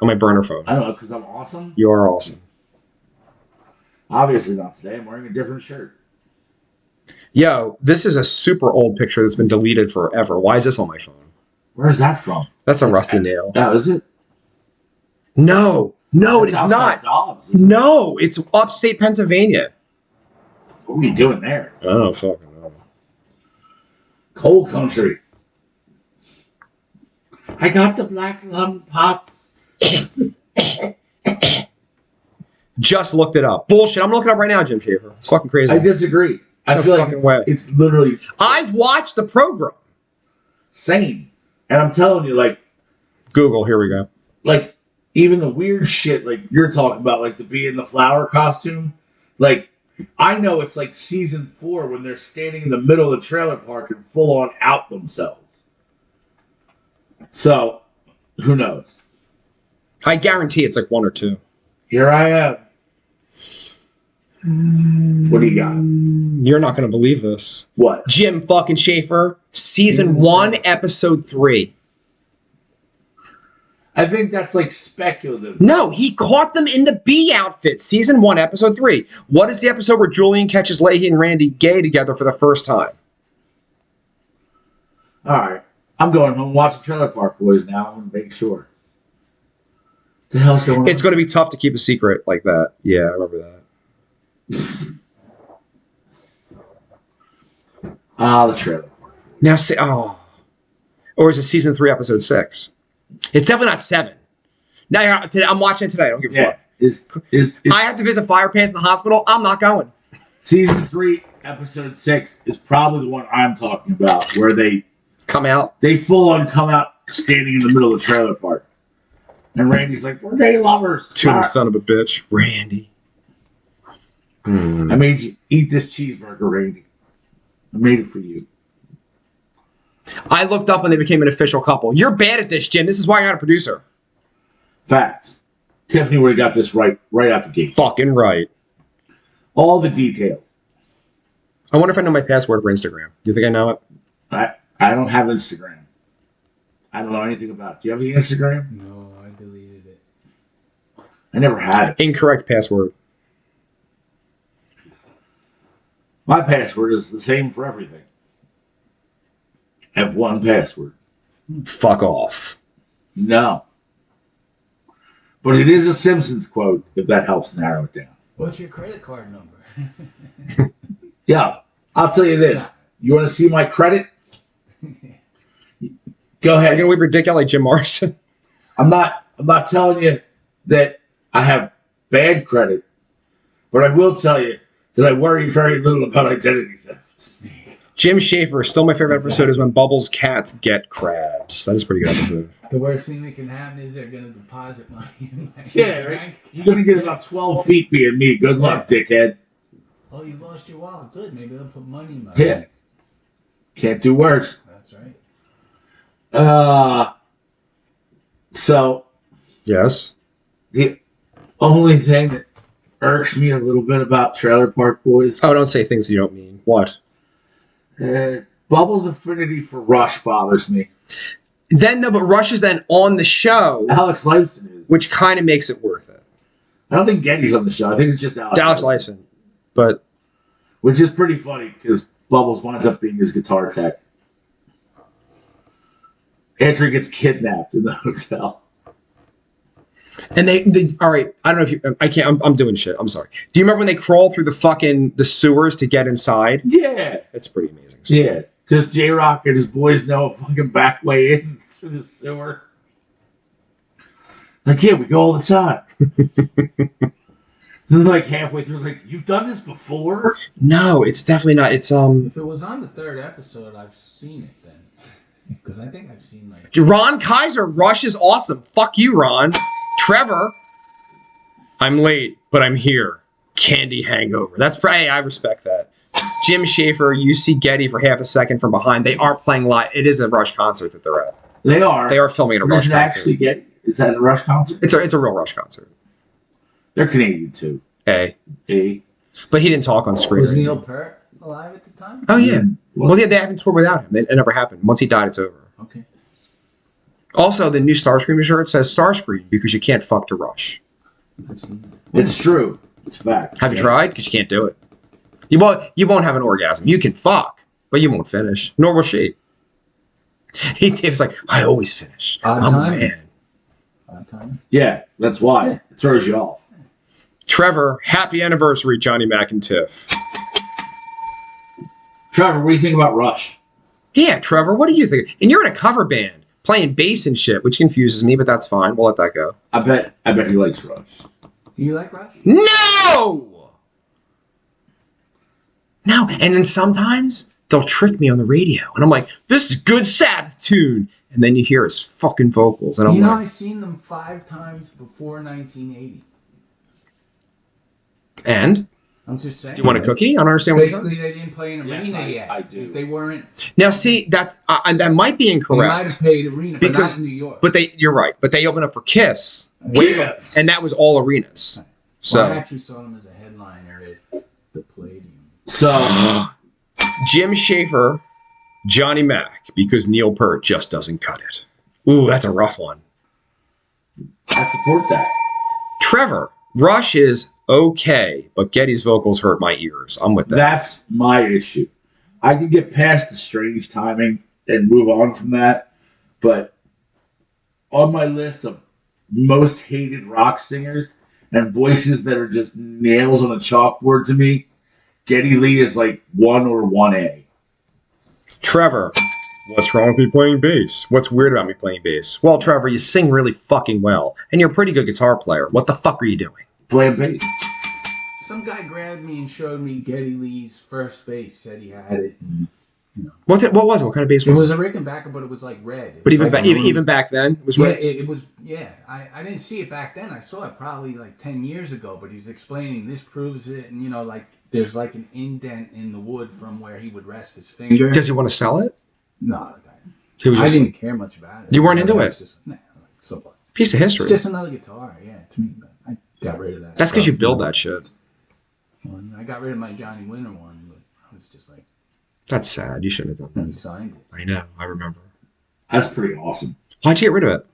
On my burner phone? I don't know, because I'm awesome? You are awesome. Obviously not today. I'm wearing a different shirt. Yo, this is a super old picture that's been deleted forever. Why is this on my phone? Where's that from? That's a rusty nail. Oh, is it? No, it is not. Dobbs, no, it's upstate Pennsylvania. What were you doing there? Oh, fucking no. Cold country. I got the black lung pops. Just looked it up. Bullshit. I'm looking it up right now, Jim Schaefer. It's fucking crazy. I disagree. I feel like it's literally... I've watched the program. Same. And I'm telling you, like... Google, here we go. Like, even the weird shit, like, you're talking about, like, the bee in the flower costume. Like, I know it's, like, season 4 when they're standing in the middle of the trailer park and full-on out themselves. So, who knows? I guarantee it's, like, 1 or 2. Here I am. What do you got? You're not going to believe this. What? Jim fucking Schaefer, season 1, episode 3. I think that's like speculative. No, he caught them in the bee outfit. Season 1, episode 3. What is the episode where Julian catches Leahy and Randy gay together for the first time? All right. I'm going home and watching Trailer Park Boys now. I'm going to make sure. What the hell's going on? It's going to be tough to keep a secret like that. Yeah, I remember that. The trailer. Now, or is it season 3, episode 6? It's definitely not 7. Now I'm watching it today. I don't give a fuck. I have to visit Fire Pants in the hospital. I'm not going. Season 3, episode 6 is probably the one I'm talking about, where they come out. They full on come out standing in the middle of the trailer park, and Randy's like, "We're gay lovers." Son of a bitch, Randy. I made you eat this cheeseburger, Randy. I made it for you. I looked up when they became an official couple. You're bad at this, Jim. This is why you're not a producer. Facts. Tiffany would have got this right out the gate. Fucking right. All the details. I wonder if I know my password for Instagram. Do you think I know it? I don't have Instagram. I don't know anything about it. Do you have any Instagram? No, I deleted it. I never had it. Incorrect password. My password is the same for everything. I have one password. Fuck off. No. But it is a Simpsons quote, if that helps narrow it down. What's your credit card number? Yeah, I'll tell you this. You want to see my credit? Go ahead. Are you gonna whip your dick out like Jim Morrison? I'm not telling you that I have bad credit, but I will tell you that I worry very little about identity theft. Jim Schaefer, still my favorite episode is when Bubbles' cats get crabs. That is a pretty good episode. The worst thing that can happen is they're going to deposit money in my bank. You're going to get about 12 feet being me. Good luck, dickhead. Oh, you lost your wallet. Good. Maybe they'll put money in my bank. Can't do worse. That's right. So. Yes. The only thing that irks me a little bit about Trailer Park Boys. Oh, don't say things you don't mean. What? Bubbles' affinity for Rush bothers me. But Rush is then on the show. Alex Lifeson is. Which kind of makes it worth it. I don't think Getty's on the show. I think it's just Alex Lifeson. But. Which is pretty funny because Bubbles winds up being his guitar tech. Andrew gets kidnapped in the hotel. And they all right. I don't know if you. I can't. I'm doing shit. I'm sorry. Do you remember when they crawl through the sewers to get inside? Yeah, it's pretty amazing. Yeah, because J-Rock and his boys know a fucking back way in through the sewer. Like, yeah, we go all the time. Then, like halfway through, like, you've done this before? No, it's definitely not. It's If it was on the 3rd episode, I've seen it then. Because I think I've seen like Ron Kaiser. Rush is awesome. Fuck you, Ron. Trevor. I'm late, but I'm here. Candy hangover. That's hey, I respect that. Jim Schaefer. You see Getty for half a second from behind. They are playing live. It is a Rush concert that they're at. They are. They are filming at a Rush concert. Actually get? Is that a Rush concert? It's a real Rush concert. They're Canadian too. A. But he didn't talk on screen. Was Neil Peart alive at the time? Oh yeah. Well, yeah, they haven't toured without him. It never happened. Once he died, it's over. Okay. Also, the new Starscream shirt says Starscream because you can't fuck to Rush. It's true. It's a fact. Have you tried? Because you can't do it. You won't have an orgasm. You can fuck, but you won't finish. Nor will she. Dave's like, I always finish. I'm a man. Odd time. Yeah, that's why. It throws you off. Trevor, happy anniversary, Johnny Mac and Tiff. Trevor, what do you think about Rush? Yeah, Trevor, what do you think? And you're in a cover band playing bass and shit, which confuses me, but that's fine. We'll let that go. I bet he likes Rush. Do you like Rush? No! No, and then sometimes they'll trick me on the radio, and I'm like, this is a good Sabbath tune. And then you hear his fucking vocals, and I'm like... I've seen them 5 times before 1980. And? I'm just saying. Do you want a cookie? I don't understand what you're Basically, they didn't play an arena yet. I do. They weren't... Now, see, that's that might be incorrect. They might have played arena, but not in New York. But you're right. But they opened up for Kiss. Yes. And that was all arenas. So I actually saw them as a headliner at the Palladium. So, Jim Schaefer, Johnny Mac, because Neil Peart just doesn't cut it. Ooh, that's a rough one. I support that. Trevor, Rush is okay, but Getty's vocals hurt my ears. I'm with that. That's my issue. I can get past the strange timing and move on from that, but on my list of most hated rock singers and voices that are just nails on a chalkboard to me, Geddy Lee is like 1 or 1A. Trevor, What's wrong with me playing bass? What's weird about me playing bass? Well, Trevor, you sing really fucking well, and you're a pretty good guitar player. What the fuck are you doing? Playing bass. Some guy grabbed me and showed me Geddy Lee's first bass. Said he had it. You know. What was it? What kind of bass It was it? was a Rickenbacker, but it was like red. But even, like even back then, it was yeah, red? it was. Yeah, I didn't see it back then. I saw it probably like 10 years ago. But he was explaining this proves it, and like there's like an indent in the wood from where he would rest his finger. Does he want to sell it? No, I didn't care much about it. You weren't into it? It's just so what? Piece of history. It's just another guitar. Yeah, to me, I got rid of that. That's because you build that shit. Well, I got rid of my Johnny Winter one, but I was just like, that's sad. You shouldn't have done he that. signed it. I know. I remember. That's pretty awesome. Why'd you get rid of it?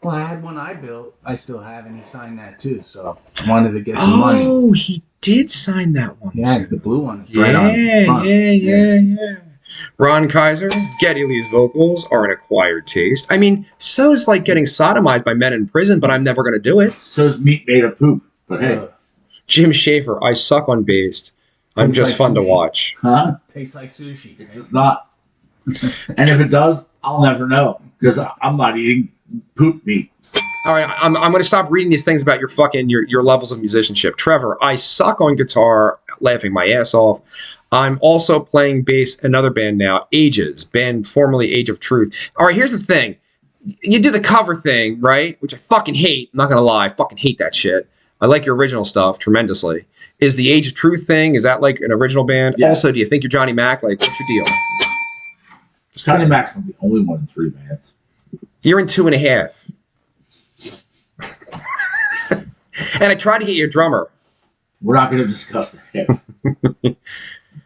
Well, I had one I built. I still have, and he signed that too. So I wanted to get some money. Oh, he did sign that one. Yeah, too. the blue one. It's Yeah, right on the front. yeah. Ron Kaiser, Geddy Lee's vocals are an acquired taste. I mean, so's like getting sodomized by men in prison, but I'm never going to do it. So's meat made of poop. But hey. Jim Schaefer, I suck on bass. I'm Tastes just like fun to sushi. watch. Huh? Tastes like sushi. It Right? does not. And if it does, I'll never know. Because I'm not eating poop meat. All right, I'm going to stop reading these things about your levels of musicianship. Trevor, I suck on guitar, laughing my ass off. I'm also playing bass in another band now, Ages, band formerly Age of Truth. All right, here's the thing. You do the cover thing, right? Which I fucking hate. I'm not going to lie. I fucking hate that shit. I like your original stuff tremendously. Is the Age of Truth thing, is that like an original band? Yes. Also, do you think you're Johnny Mac? Like, what's your deal? Johnny Mac's not the only one in 3 bands. You're in 2.5. And I tried to get you a drummer. We're not going to discuss that.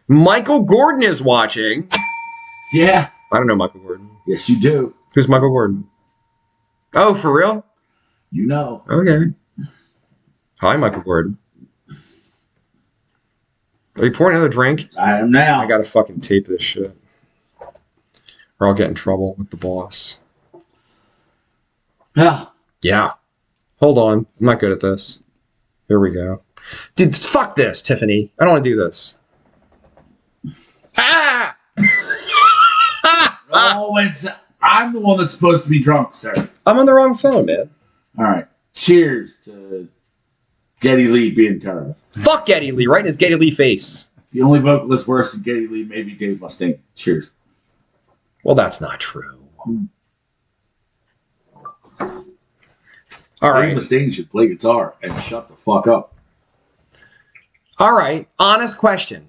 Michael Gordon is watching. Yeah. I don't know Michael Gordon. Yes, you do. Who's Michael Gordon? Oh, for real? You know. Okay. Hi, Michael Gordon. Are you pouring another drink? I am now. I gotta fucking tape this shit. Or I'll get in trouble with the boss. Yeah. Yeah. Hold on. I'm not good at this. Here we go. Dude, fuck this, Tiffany. I don't want to do this. Ah! Oh, I'm the one that's supposed to be drunk, sir. I'm on the wrong phone, man. All right. Cheers to Geddy Lee being terrible. Fuck Geddy Lee, right in his Geddy Lee face. The only vocalist worse than Geddy Lee may be Dave Mustaine. Cheers. Well, that's not true. All right. Dave Mustaine should play guitar and shut the fuck up. All right. Honest question.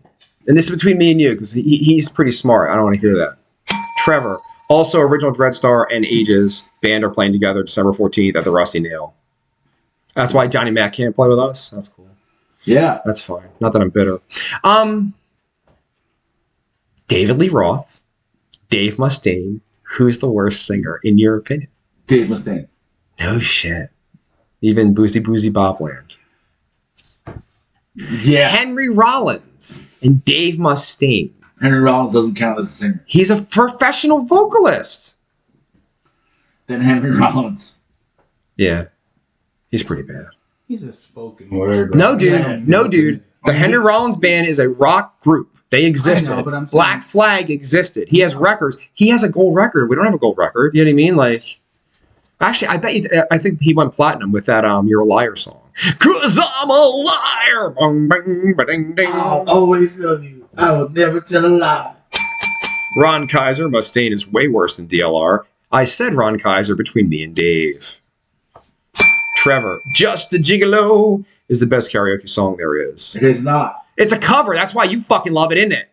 And this is between me and you, because he's pretty smart. I don't want to hear that. Trevor, also original Dreadstar and Ages band are playing together December 14th at the Rusty Nail. That's why Johnny Mac can't play with us. That's cool. Yeah. That's fine. Not that I'm bitter. David Lee Roth, Dave Mustaine. Who's the worst singer, in your opinion? Dave Mustaine. No shit. Even Boozy Bopland. Yeah. Henry Rollins and Dave Mustaine. Henry Rollins doesn't count as a singer. He's a professional vocalist. Then Henry Rollins. Yeah. He's pretty bad. He's a spoken word. No, dude. Yeah. No, dude. The Henry Rollins band is a rock group. They existed. I know, but I'm Black saying- Flag existed. He has records. He has a gold record. We don't have a gold record. You know what I mean? Like, actually, I think he went platinum with that "You're a Liar" song. 'Cause I'm a liar. Bong, bang, ba-ding, ding. I'll always love you. I will never tell a lie. Ron Kaiser, Mustaine is way worse than DLR. I said Ron Kaiser between me and Dave. Trevor, Just a Gigolo is the best karaoke song there is. It is not. It's a cover. That's why you fucking love it, isn't it?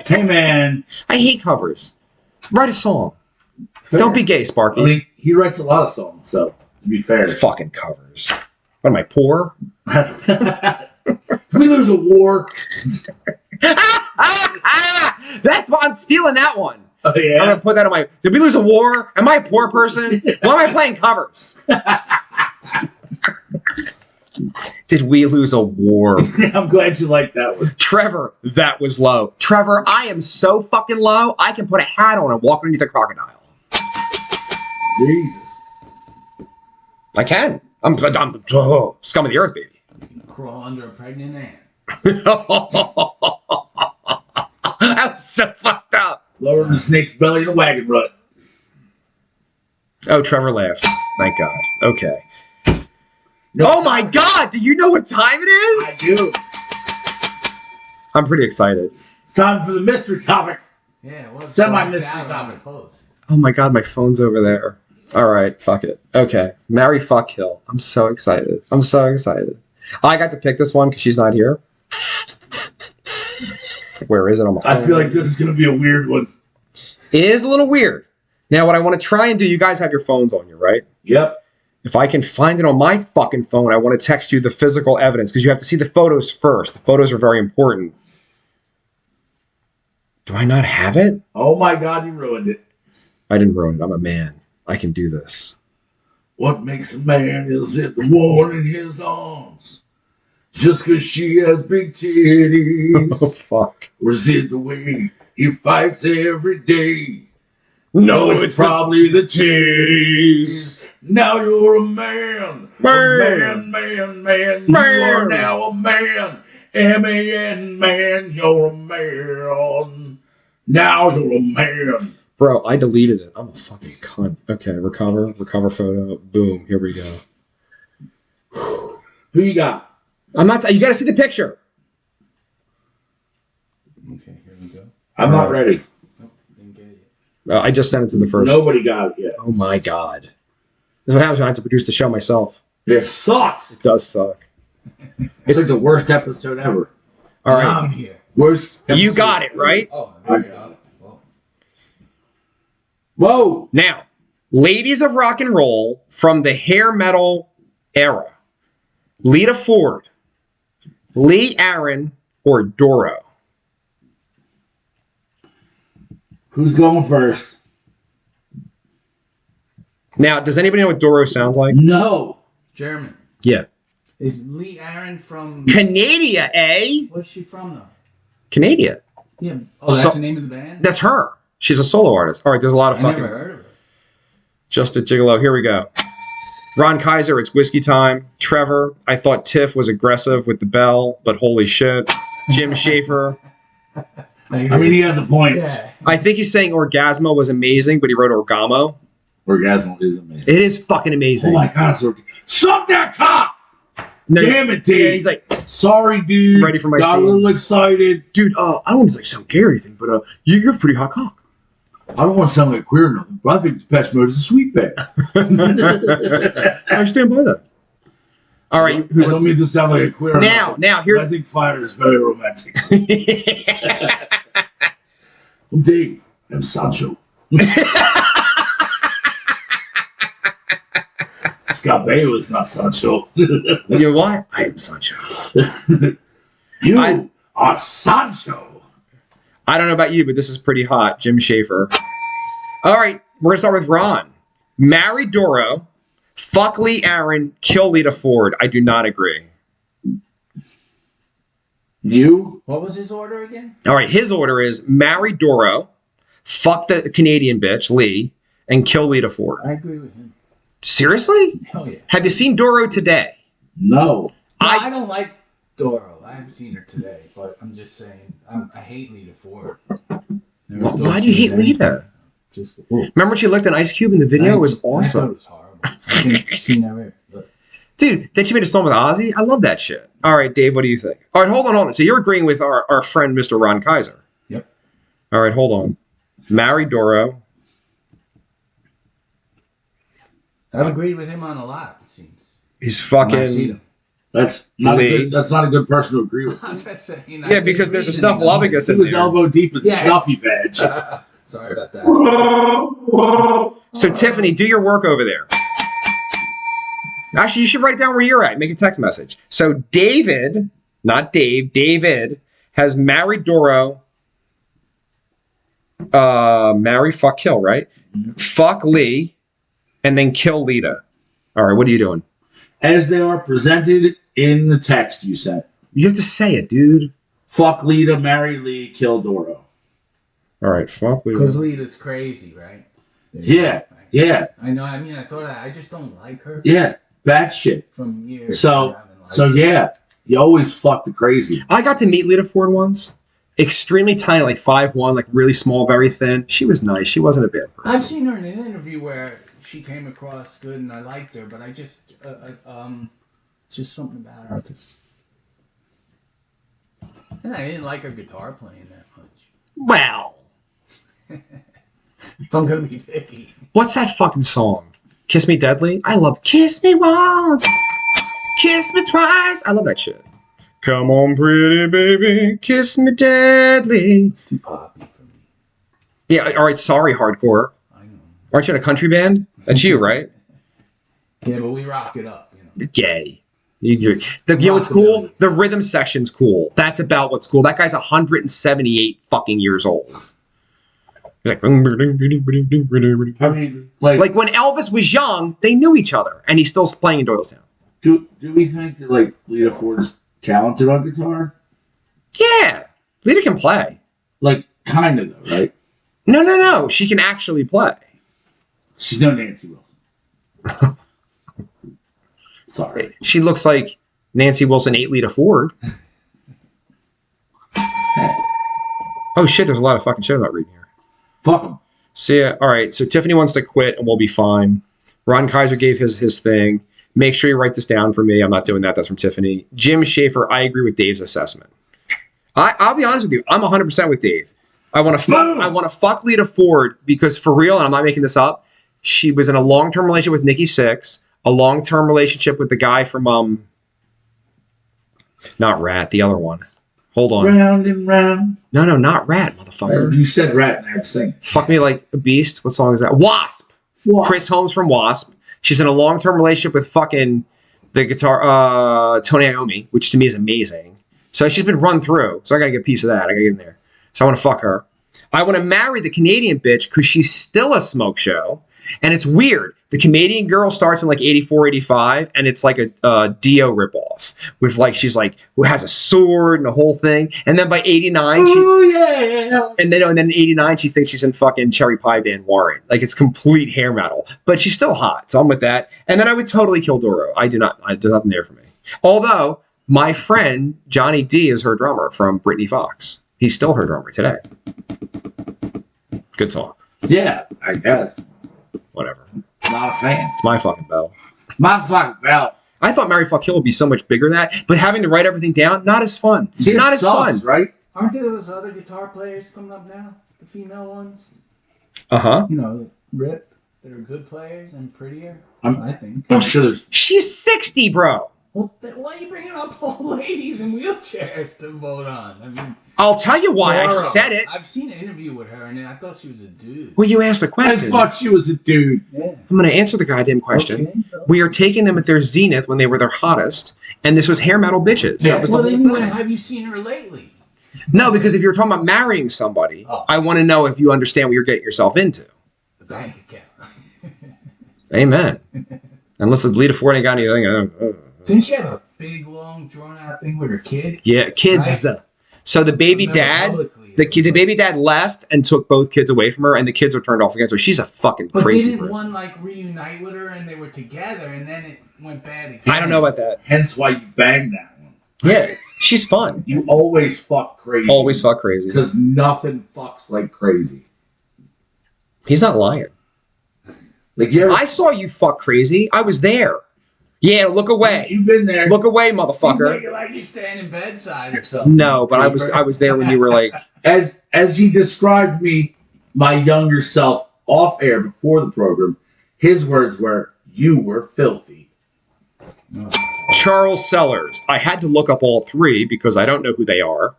Hey, man. I hate covers. Write a song. Don't be gay, Sparky. I mean, he writes a lot of songs, so to be fair. Fucking covers. What am I, poor? Can we lose a war? That's why I'm stealing that one. Oh, I'm yeah. gonna put that on my. Did we lose a war? Am I a poor person? Why am I playing covers? Did we lose a war? I'm glad you like that one. Trevor, that was low. Trevor, I am so fucking low, I can put a hat on and walk underneath a crocodile. Jesus. I can. I'm scum of the earth, baby. Crawl under a pregnant ant. How so fucked up. Lowering the snake's belly in a wagon rut. Oh, Trevor laughed. Thank God. Okay. No, Oh my God! Do you know what time it is? I do. I'm pretty excited. It's time for the mystery topic. Yeah, well, Semi-mystery topic. Oh my God, my phone's over there. All right, fuck it. Okay, marry, fuck, kill. I'm so excited. I'm so excited. I got to pick this one because she's not here. Where is it on my phone? I feel like this is going to be a weird one. It is a little weird. Now, what I want to try and do, you guys have your phones on you, right? Yep. If I can find it on my fucking phone, I want to text you the physical evidence because you have to see the photos first. The photos are very important. Do I not have it? Oh my God, you ruined it. I didn't ruin it. I'm a man. I can do this. What makes a man is it the one in his arms? Just because she has big titties. Oh, fuck. Or is it the way he fights every day? No, it's probably the titties. Now you're a man. Man. Man. You are now a man. M-A-N, man. You're a man. Now you're a man. Bro, I deleted it. I'm a fucking cunt. Okay, recover photo. Boom. Here we go. Who you got? I'm not. You gotta see the picture. Okay, here we go. I'm not ready. Nope, didn't get it yet. I just sent it to the first. Nobody got it yet. Oh my God. This is what happens when I have to produce the show myself. It sucks. It does suck. It's like the worst episode ever. All right. I'm here. Worst. You episode got it, right? Oh, I figured it out. Whoa. Whoa. Now, ladies of rock and roll from the hair metal era. Lita Ford, Lee Aaron, or Doro? Who's going first? Now, does anybody know what Doro sounds like? No. German. Yeah. Is Lee Aaron from... Canada, eh? Where's she from, though? Canada. Yeah. Oh, that's So- the name of the band? That's her. She's a solo artist. All right, there's a lot of I fucking... never heard of her. Just a gigolo. Here we go. Ron Kaiser, it's whiskey time. Trevor, I thought Tiff was aggressive with the bell, but holy shit. Jim Schaefer, I mean, he has a point. Yeah. I think he's saying Orgasmo was amazing, but he wrote Orgamo. Orgasmo is amazing. It is fucking Oh amazing. my God. Suck that cock. No, Damn it, yeah, Dave. he's like, Sorry, dude. Ready for my Got scene. a little excited. dude, I don't want to like sound gay or anything, but you have pretty hot cock. I don't want to sound like queer or nothing, but I think Depeche Mode is a sweet band. I stand by that. All right. I don't mean to sound like a queer. or nothing, Now, but here's... I think Fire is very romantic. I'm Dave. I'm Sancho. Scott Baio is not Sancho. You know what? I am Sancho. You I- are Sancho. I don't know about you, but this is pretty hot. Jim Schaefer. All right, we're going to start with Ron. Marry Doro, fuck Lee Aaron, kill Lita Ford. I do not agree. You? What was his order again? All right, his order is marry Doro, fuck the Canadian bitch, Lee, and kill Lita Ford. I agree with him. Seriously? Hell yeah. Have you seen Doro today? No. I don't like Doro. I haven't seen her today, but I'm just saying. I hate Lita Ford. Never thought Why do she you hate was anything. Lita? Just Remember when she licked an ice cube in the video? It was I thought it awesome. was horrible. I think she never. Dude, then she made a song with Ozzy? I love that shit. All right, Dave, what do you think? All right, hold on. So you're agreeing with our friend, Mr. Ron Kaiser. Yep. All right, hold on. Marry Doro. I've agreed with him on a lot. It seems. He's When I see fucking... them. That's not, a Lee. good, that's not a good person to agree with. I'm just saying. Yeah, because there's a stuff loving us He in was there. elbow deep in Yeah. Snuffy Badge. Sorry about that. So, Tiffany, do your work over there. Actually, you should write down where you're at. Make a text message. So, David, not Dave, David has married Doro. Marry, fuck, kill, right? Fuck Lee, and then kill Lita. All right, what are you doing? As they are presented in the text you sent. You have to say it, dude. Fuck Lita, marry Lee, kill Doro. All right, fuck Lita. Because Lita's crazy, right? Yeah, yeah, I know. I mean, I thought I just don't like her. yeah. Bad shit. From years. So yeah, you always fuck the crazy. I got to meet Lita Ford once, extremely tiny, like 5'1", like really small, very thin. She was nice. She wasn't a bad person. I've seen her in an interview where she came across good and I liked her, but I just, just something about her. And I didn't like her guitar playing that much. Well, If I'm gonna be picky. what's that fucking song? Kiss Me Deadly? I love Kiss Me Once, Kiss Me Twice. I love that shit. Come on, pretty baby, kiss me deadly. It's too poppy for me. Yeah, all right, sorry, hardcore. I know. Aren't you in a country band? That's you, right? Yeah, but we rock it up, you know. Gay. You know what's cool? The rhythm section's cool. That's about what's cool. That guy's 178 fucking years old. He's like, I mean, like when Elvis was young, they knew each other, and he's still playing in Doylestown. do we think that like Lita Ford's talented on guitar? Yeah, Lita can play. Like, kind of though, right? No. She can actually play. She's no Nancy Wilson. Sorry. She looks like Nancy Wilson 8 Lita Ford. Oh shit, there's a lot of fucking shit I'm not reading here. Fuck them. So yeah, all right. So Tiffany wants to quit, and we'll be fine. Ron Kaiser gave his thing. Make sure you write this down for me. I'm not doing that. That's from Tiffany. Jim Schaefer, I agree with Dave's assessment. I'll be honest with you. I'm 100% with Dave. I want to fuck Lita Ford because for real, and I'm not making this up, she was in a long-term relationship with Nikki Sixx, a long-term relationship with the guy from not Rat, the other one. Hold on. Round and round. No, not Rat, motherfucker. You said Rat and I was singing. Fuck Me Like a Beast. What song is that? Wasp. Chris Holmes from Wasp. She's in a long-term relationship with fucking the guitar, Tony Iommi, which to me is amazing. So she's been run through. So I got to get a piece of that. I got to get in there. So I want to fuck her. I want to marry the Canadian bitch because she's still a smoke show. And it's weird. The Canadian girl starts in like 84, 85, and it's like a Dio ripoff with like, she's like, who has a sword and the whole thing. And then by 89, and then in 89, she thinks she's in fucking Cherry Pie Band Warren. Like it's complete hair metal, but she's still hot. So I'm with that. And then I would totally kill Doro. There's nothing there for me. Although my friend Johnny D is her drummer from Britney Fox. He's still her drummer today. Good talk. Yeah, I guess. Whatever. Not a fan. It's my fucking bell. My fucking bell. I thought Mary Fuck Kill would be so much bigger than that, but having to write everything down, not as fun. See, not as sucks, fun. Right? Aren't there those other guitar players coming up now? The female ones? Uh-huh. You know, Rip, that are good players and prettier, I think. I'm sure there's... She's 60, bro. Well, why are you bringing up old ladies in wheelchairs to vote on? I mean, I'll tell you why I Doro. said it. I've seen an interview with her, and I thought she was a dude. Well, you asked a I question. thought she was a dude. Yeah. I'm going to answer the goddamn question. Okay. We are taking them at their zenith when they were their hottest, and this was hair metal bitches. Yeah. That was Well, the then whole thing. have you seen her lately? No, because if you're talking about marrying somebody, I want to know if you understand what you're getting yourself into. The bank account. Amen. Unless Lita Ford ain't got anything. I don't. Didn't she have a big, long, drawn-out thing with her kid? Yeah, kids. Right. So the baby Remember dad, publicly, the baby dad left and took both kids away from her, and the kids were turned off against her. She's a fucking But crazy didn't person. one like reunite with her and they were together and then it went bad again? I don't know about that. Hence why you banged that one. Yeah, she's fun. You always fuck crazy. Always fuck crazy. Because nothing fucks like crazy. He's not lying. Like you ever... I saw you fuck crazy. I was there. Yeah, look away. You've been there. Look away, You motherfucker. make it like you're standing bedside or something. No, but I was there when you were like, As he described me, my younger self, off air before the program, his words were, "You were filthy." Charles Sellers. I had to look up all three because I don't know who they are.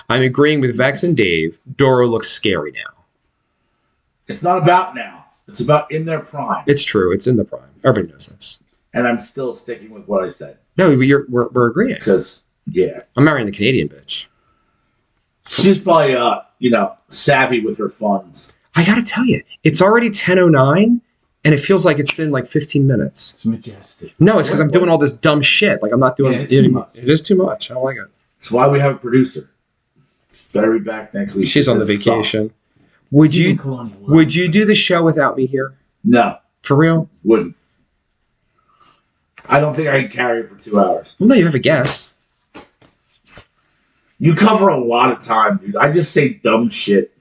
I'm agreeing with Vex and Dave. Doro looks scary now. It's not about now. It's about in their prime. It's true. It's in the prime. Everybody knows this. And I'm still sticking with what I said. No, we're agreeing. Because, yeah. I'm marrying the Canadian bitch. She's probably, savvy with her funds. I gotta tell you, it's already 10:09, and it feels like it's been like 15 minutes. It's majestic. No, it's because I'm doing all this dumb shit. Like I'm not doing it's too much. It is too much. I don't like it. That's why we have a producer. She better be back next week. She's on the This vacation. sucks. Would She's in you Colonial would you do the show without me here? No, For real? wouldn't. I don't think I can carry it for 2 hours. Well, no, you have a guess. You cover a lot of time, dude. I just say dumb shit.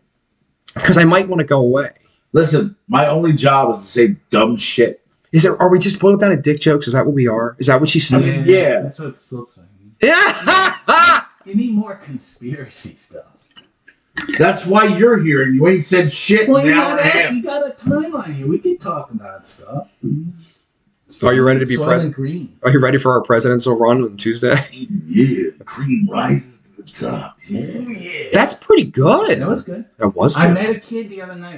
Because I might want to go away. Listen, my only job is to say dumb shit. Are we just boiled down to dick jokes? Is that what we are? Is that what she's saying? Yeah. That's what it looks like. Yeah. You need more conspiracy stuff. That's why you're here, and you ain't said shit. Well, in an hour and a half. you got a timeline here. We can talk about stuff. Are you ready to be president? Green. Are you ready for our presidential run on Tuesday? Yeah, the cream rises to the top. Yeah. Yeah. That's pretty good. That was good. That was good. I met a kid the other night.